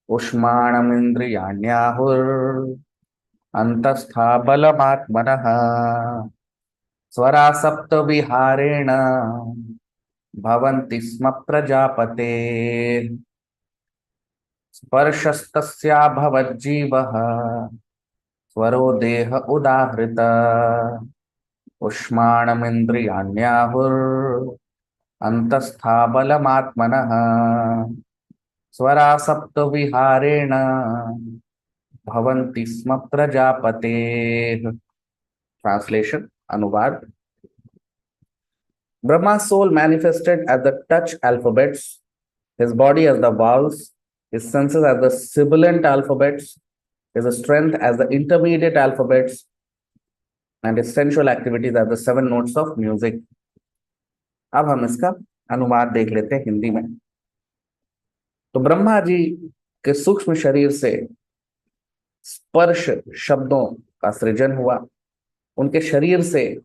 उष्माणमिन्द्रियाण्याहुर् अंतस्था बलमात्मनः स्वरा सप्त विहारेण भवन्ति स्म प्रजापते। स्पर्शस्तस्या भवज्जीवः स्वरो देह उदाहृत उष्माणमिन्द्रियाण्याहुर् अंतस्था बलमात्मनः स्वरा सप्त विहारेण भवन्ति स्म प्रजापते। ट्रांसलेशन, अनुवाद। Brahma's soul manifested as the touch alphabets, his body as the vowels, his senses as the sibilant alphabets, his strength as the intermediate alphabets, and his sensual activities as the 7 notes of music. अब हम इसका अनुवाद देख लेते हैं हिंदी में। तो ब्रह्मा जी के सूक्ष्म शरीर से स्पर्श शब्दों का सृजन हुआ, उनके शरीर से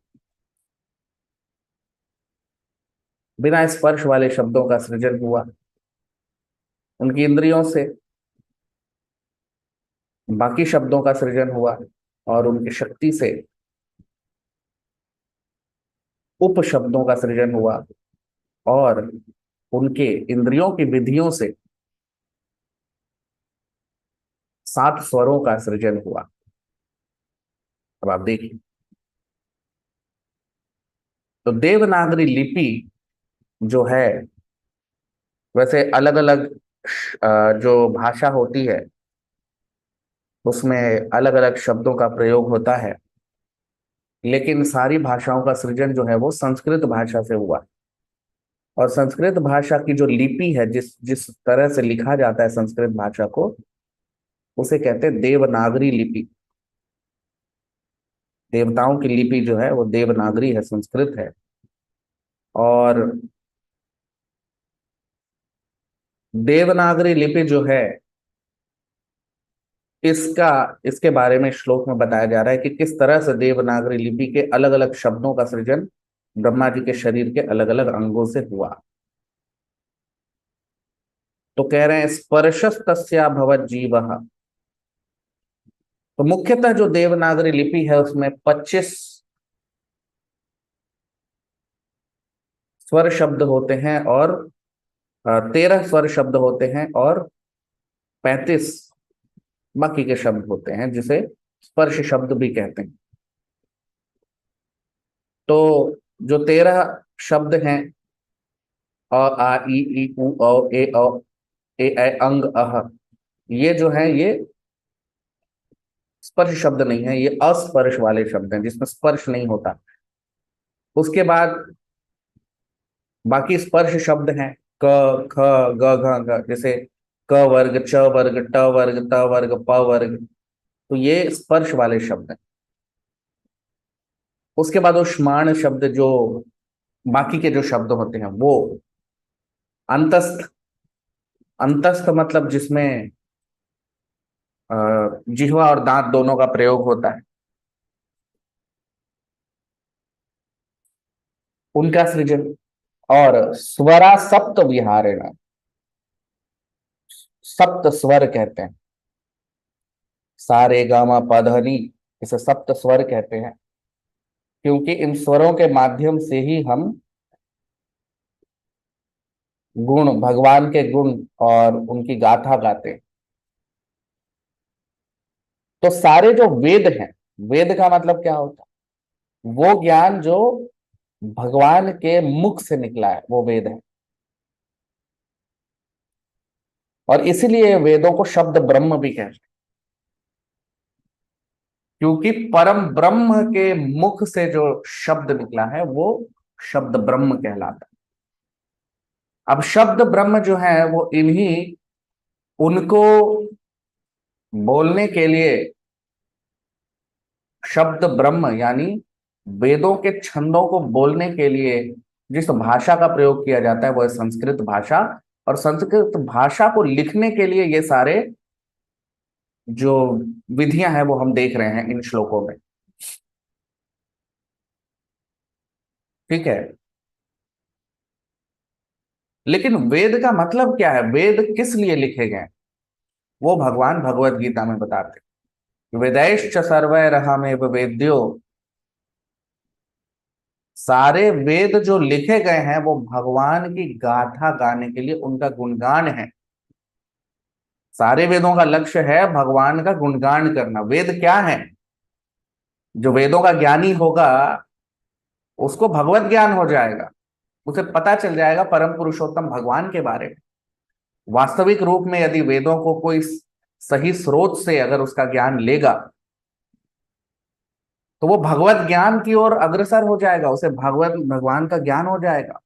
बिना स्पर्श वाले शब्दों का सृजन हुआ, उनकी इंद्रियों से बाकी शब्दों का सृजन हुआ, और उनकी शक्ति से उप शब्दों का सृजन हुआ, और उनके इंद्रियों की विधियों से 7 स्वरों का सृजन हुआ। अब आप देखिए, तो देवनागरी लिपि जो है, वैसे अलग अलग जो भाषा होती है उसमें अलग अलग शब्दों का प्रयोग होता है, लेकिन सारी भाषाओं का सृजन जो है वो संस्कृत भाषा से हुआ। और संस्कृत भाषा की जो लिपि है, जिस जिस तरह से लिखा जाता है संस्कृत भाषा को, उसे कहते हैं देवनागरी लिपि। देवताओं की लिपि जो है वो देवनागरी है, संस्कृत है। और देवनागरी लिपि जो है, इसका इसके बारे में श्लोक में बताया जा रहा है कि किस तरह से देवनागरी लिपि के अलग अलग शब्दों का सृजन ब्रह्मा जी के शरीर के अलग अलग अंगों से हुआ। तो कह रहे हैं स्पर्शस्तस्या भवत जीव। तो मुख्यतः जो देवनागरी लिपि है उसमें 25 स्वर शब्द होते हैं, और 13 स्वर शब्द होते हैं, और 35 बाकी के शब्द होते हैं, जिसे स्पर्श शब्द भी कहते हैं। तो जो 13 शब्द हैं, अ आ ई ई उ ए ऐ अंग अह, ये जो है ये स्पर्श शब्द नहीं है, ये अस्पर्श वाले शब्द हैं जिसमें स्पर्श नहीं होता। उसके बाद बाकी स्पर्श शब्द हैं क, ख, ग, घ, घ, जैसे क वर्ग, च वर्ग, ट वर्ग, त वर्ग, प वर्ग। तो ये स्पर्श वाले शब्द हैं। उसके बाद उष्माण शब्द, जो बाकी के जो शब्द होते हैं वो अंतस्थ। अंतस्थ मतलब जिसमें अ, जिह्वा और दांत दोनों का प्रयोग होता है, उनका सृजन। और स्वरा सप्त विहारेण, सप्त स्वर कहते हैं। सा रे गा मा पा धा नी, इसे सप्त स्वर कहते हैं, क्योंकि इन स्वरों के माध्यम से ही हम गुण, भगवान के गुण और उनकी गाथा गाते हैं। तो सारे जो वेद हैं, वेद का मतलब क्या होता है? वो ज्ञान जो भगवान के मुख से निकला है वो वेद है। और इसीलिए वेदों को शब्द ब्रह्म भी कहते हैं, क्योंकि परम ब्रह्म के मुख से जो शब्द निकला है वो शब्द ब्रह्म कहलाता है। अब शब्द ब्रह्म जो है वो इन्हीं, उनको बोलने के लिए शब्द ब्रह्म यानी वेदों के छंदों को बोलने के लिए जिस भाषा का प्रयोग किया जाता है वो है संस्कृत भाषा। और संस्कृत भाषा को लिखने के लिए ये सारे जो विधियां हैं वो हम देख रहे हैं इन श्लोकों में। ठीक है। लेकिन वेद का मतलब क्या है, वेद किस लिए लिखे गए, वो भगवान भगवत गीता में बताते हैं। वेदैश्च सर्वैरहमेव वेद्यो, सारे वेद जो लिखे गए हैं वो भगवान की गाथा गाने के लिए, उनका गुणगान है। सारे वेदों का लक्ष्य है भगवान का गुणगान करना। वेद क्या है? जो वेदों का ज्ञानी होगा उसको भगवत ज्ञान हो जाएगा, उसे पता चल जाएगा परम पुरुषोत्तम भगवान के बारे में। वास्तविक रूप में यदि वेदों को कोई सही स्रोत से अगर उसका ज्ञान लेगा तो वो भगवत ज्ञान की ओर अग्रसर हो जाएगा, उसे भगवत भगवान का ज्ञान हो जाएगा।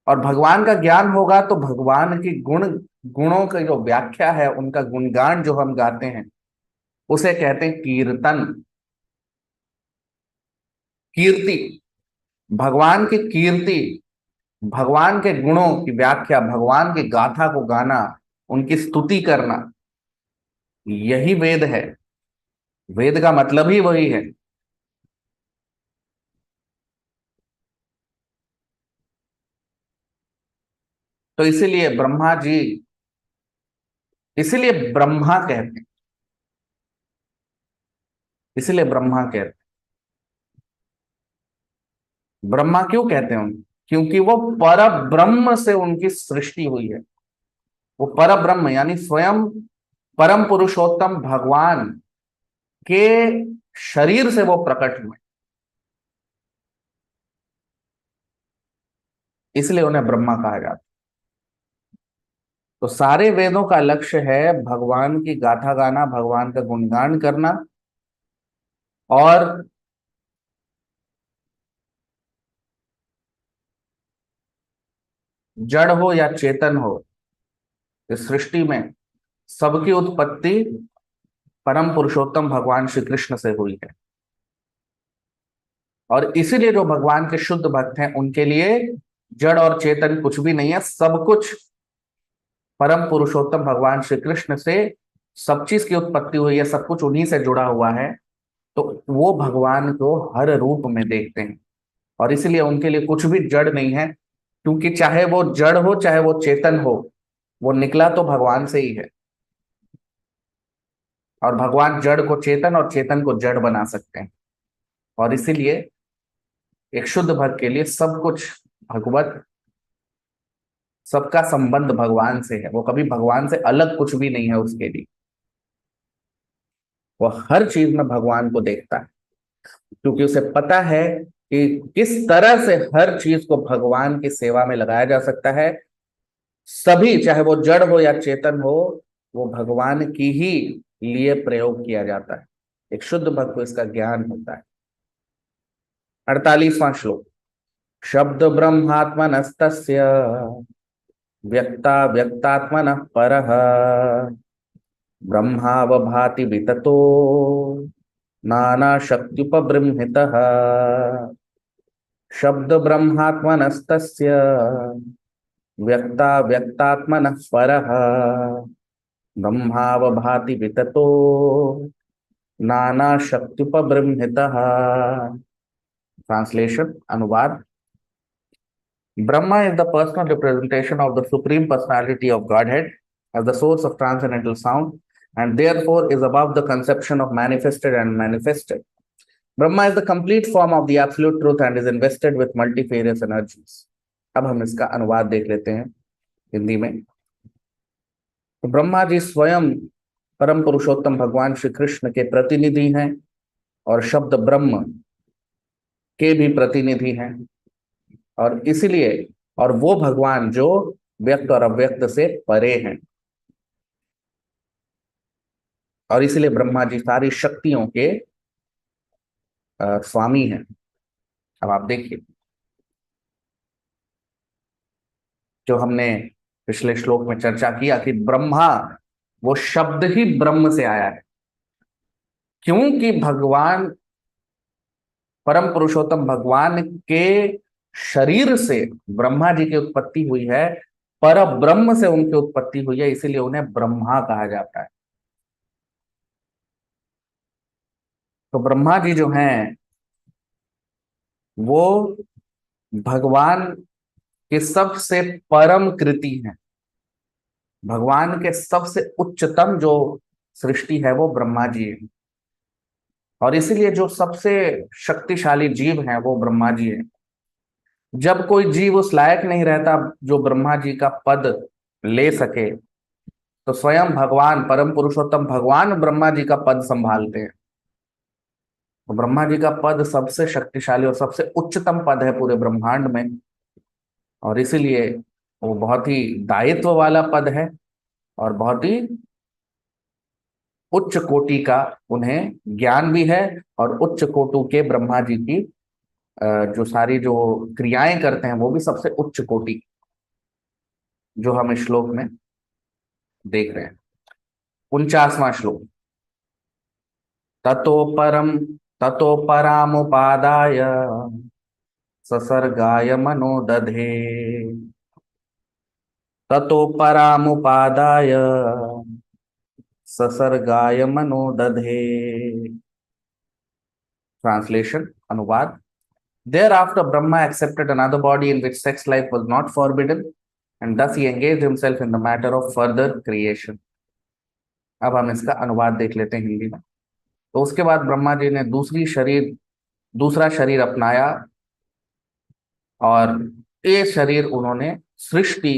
और भगवान का ज्ञान होगा तो भगवान की गुणों की जो व्याख्या है, उनका गुणगान जो हम गाते हैं उसे कहते हैं कीर्तन। कीर्ति, भगवान की कीर्ति, भगवान के गुणों की व्याख्या, भगवान की गाथा को गाना, उनकी स्तुति करना, यही वेद है। वेद का मतलब ही वही है। तो इसीलिए ब्रह्मा जी, इसीलिए ब्रह्मा कहते हैं, इसीलिए ब्रह्मा कहते हैं। ब्रह्मा क्यों कहते हैं उनको? क्योंकि वो पर ब्रह्म से उनकी सृष्टि हुई है। वो पर ब्रह्म यानी स्वयं परम पुरुषोत्तम भगवान के शरीर से वो प्रकट हुए, इसलिए उन्हें ब्रह्मा कहा जाता है। तो सारे वेदों का लक्ष्य है भगवान की गाथा गाना, भगवान का गुणगान करना। और जड़ हो या चेतन हो, इस सृष्टि में सबकी उत्पत्ति परम पुरुषोत्तम भगवान श्री कृष्ण से हुई है। और इसीलिए जो भगवान के शुद्ध भक्त हैं उनके लिए जड़ और चेतन कुछ भी नहीं है, सब कुछ परम पुरुषोत्तम भगवान श्री कृष्ण से सब चीज की उत्पत्ति हुई है, सब कुछ उन्हीं से जुड़ा हुआ है। तो वो भगवान को हर रूप में देखते हैं और इसलिए उनके लिए कुछ भी जड़ नहीं है, क्योंकि चाहे वो जड़ हो चाहे वो चेतन हो, वो निकला तो भगवान से ही है। और भगवान जड़ को चेतन और चेतन को जड़ बना सकते हैं। और इसीलिए एक शुद्ध भक्त के लिए सब कुछ भगवत, सबका संबंध भगवान से है। वो कभी भगवान से अलग कुछ भी नहीं है उसके लिए। वो हर चीज में भगवान को देखता है, क्योंकि उसे पता है कि किस तरह से हर चीज को भगवान की सेवा में लगाया जा सकता है। सभी, चाहे वो जड़ हो या चेतन हो, वो भगवान की ही लिए प्रयोग किया जाता है। एक शुद्ध भक्त को इसका ज्ञान होता है। 48वां श्लोक। शब्द ब्रह्मात्मनस्तस्य व्यक्ता व्यक्तात्मनः परः ब्रह्मावभाति विततो नाना शक्त्युपबृंहितः। शब्द ब्रह्मात्मनस्तस्य व्यक्ता व्यक्तात्मनः परः ब्रह्मावभाति विततो नाना शक्त्युपबृंहितः। ट्रांसलेशन, अनुवाद। Brahma is the personal representation of the Supreme Personality of Godhead as the source of transcendental sound, and therefore is above the conception of manifested and manifested. Brahma is the complete form of the absolute truth and is invested with multifarious energies. अब हम इसका अनुवाद देख लेते हैं हिंदी में। तो ब्रह्मा जी स्वयं परम पुरुषोत्तम भगवान श्री कृष्ण के प्रतिनिधि हैं और शब्द ब्रह्म के भी प्रतिनिधि हैं। और इसलिए, और वो भगवान जो व्यक्त और अव्यक्त से परे हैं, और इसलिए ब्रह्मा जी सारी शक्तियों के स्वामी हैं। अब आप देखिए, जो हमने पिछले श्लोक में चर्चा किया कि ब्रह्मा, वो शब्द ही ब्रह्म से आया है, क्योंकि भगवान परम पुरुषोत्तम भगवान के शरीर से ब्रह्मा जी की उत्पत्ति हुई है, पर ब्रह्म से उनकी उत्पत्ति हुई है, इसीलिए उन्हें ब्रह्मा कहा जाता है। तो ब्रह्मा जी जो हैं वो भगवान के सबसे परम कृति हैं। भगवान के सबसे उच्चतम जो सृष्टि है वो ब्रह्मा जी है, और इसीलिए जो सबसे शक्तिशाली जीव हैं वो ब्रह्मा जी है। जब कोई जीव उस लायक नहीं रहता जो ब्रह्मा जी का पद ले सके, तो स्वयं भगवान परम पुरुषोत्तम भगवान ब्रह्मा जी का पद संभालते हैं। तो ब्रह्मा जी का पद सबसे शक्तिशाली और सबसे उच्चतम पद है पूरे ब्रह्मांड में, और इसीलिए वो बहुत ही दायित्व वाला पद है और बहुत ही उच्च कोटि का उन्हें ज्ञान भी है। और उच्च कोटि के ब्रह्मा जी की जो सारी जो क्रियाएं करते हैं वो भी सबसे उच्च कोटि, जो हम इस श्लोक में देख रहे हैं। 49वां श्लोक। ततो परामुपादाय ससर्गाय मनोदधे। ततो परामुपादाय ससर्गाय मनोदधे। ट्रांसलेशन, अनुवाद। Thereafter, Brahma accepted another body in which sex life was not forbidden, and thus he engaged himself in the matter of further creation. अब हम इसका अनुवाद देख लेते हैं हिंदी में। तो उसके बाद ब्रह्मा जी ने दूसरा शरीर अपनाया, और ये शरीर उन्होंने सृष्टि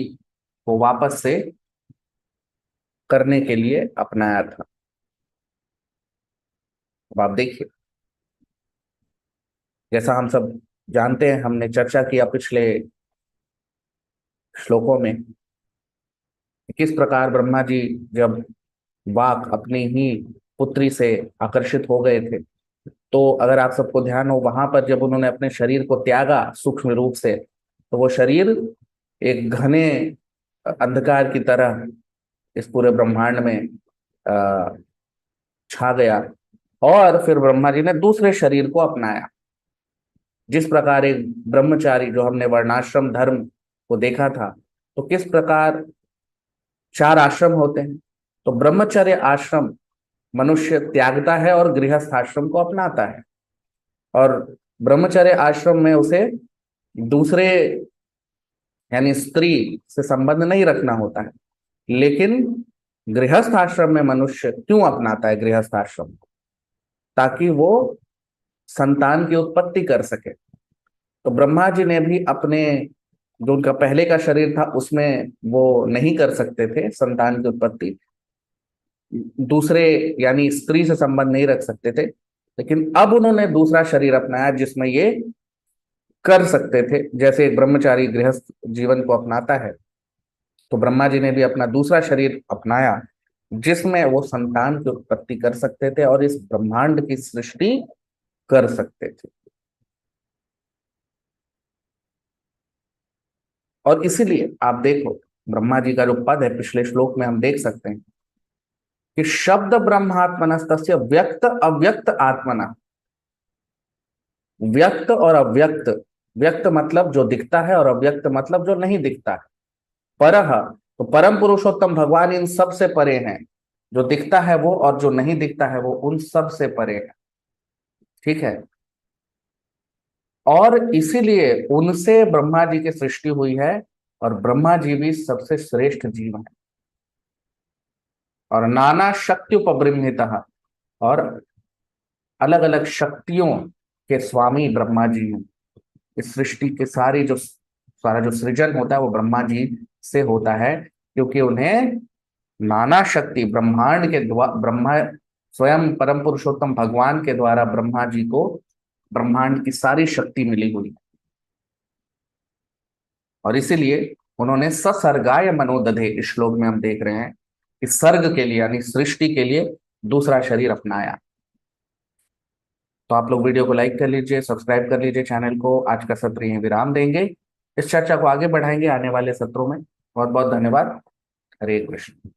को वापस से करने के लिए अपनाया था। अब आप देखिए, जैसा हम सब जानते हैं, हमने चर्चा किया पिछले श्लोकों में, किस प्रकार ब्रह्मा जी जब वाक अपनी ही पुत्री से आकर्षित हो गए थे, तो अगर आप सबको ध्यान हो, वहां पर जब उन्होंने अपने शरीर को त्यागा सूक्ष्म रूप से, तो वो शरीर एक घने अंधकार की तरह इस पूरे ब्रह्मांड में अ, छा गया। और फिर ब्रह्मा जी ने दूसरे शरीर को अपनाया। जिस प्रकार एक ब्रह्मचारी, जो हमने वर्णाश्रम धर्म को देखा था, तो किस प्रकार 4 आश्रम होते हैं, तो ब्रह्मचर्य आश्रम मनुष्य त्यागता है और गृहस्थ आश्रम को अपनाता है। और ब्रह्मचर्य आश्रम में उसे दूसरे यानी स्त्री से संबंध नहीं रखना होता है। लेकिन गृहस्थ आश्रम में मनुष्य क्यों अपनाता है गृहस्थ आश्रम को? ताकि वो संतान की उत्पत्ति कर सके। तो ब्रह्मा जी ने भी अपने, जो उनका पहले का शरीर था, उसमें वो नहीं कर सकते थे संतान की उत्पत्ति, दूसरे यानी स्त्री से संबंध नहीं रख सकते थे। लेकिन अब उन्होंने दूसरा शरीर अपनाया जिसमें ये कर सकते थे, जैसे एक ब्रह्मचारी गृहस्थ जीवन को अपनाता है। तो ब्रह्मा जी ने भी अपना दूसरा शरीर अपनाया जिसमें वो संतान की उत्पत्ति कर सकते थे और इस ब्रह्मांड की सृष्टि कर सकते थे। और इसीलिए आप देखो, ब्रह्मा जी का जो पद है पिछले श्लोक में हम देख सकते हैं कि शब्द ब्रह्मात्मनस्तस्य व्यक्त अव्यक्त आत्मना। व्यक्त और अव्यक्त, व्यक्त मतलब जो दिखता है और अव्यक्त मतलब जो नहीं दिखता है। परह, तो परम पुरुषोत्तम भगवान इन सब से परे हैं। जो दिखता है वो और जो नहीं दिखता है वो उन सब से परे है। ठीक है। और इसीलिए उनसे ब्रह्मा जी की सृष्टि हुई है और ब्रह्मा जी भी सबसे श्रेष्ठ जीव है। और नाना शक्ति उपबृंहित, और अलग अलग शक्तियों के स्वामी ब्रह्मा जी हैं। इस सृष्टि के सारा जो सृजन होता है वो ब्रह्मा जी से होता है, क्योंकि उन्हें नाना शक्ति ब्रह्मांड के द्वारा, ब्रह्मा स्वयं परम पुरुषोत्तम भगवान के द्वारा ब्रह्मा जी को ब्रह्मांड की सारी शक्ति मिली हुई। और इसीलिए उन्होंने ससर्गाय मनोदधे, इस श्लोक में हम देख रहे हैं कि सर्ग के लिए यानी सृष्टि के लिए दूसरा शरीर अपनाया। तो आप लोग वीडियो को लाइक कर लीजिए, सब्सक्राइब कर लीजिए चैनल को। आज का सत्र यहीं विराम देंगे, इस चर्चा को आगे बढ़ाएंगे आने वाले सत्रों में। बहुत बहुत धन्यवाद। हरे कृष्ण।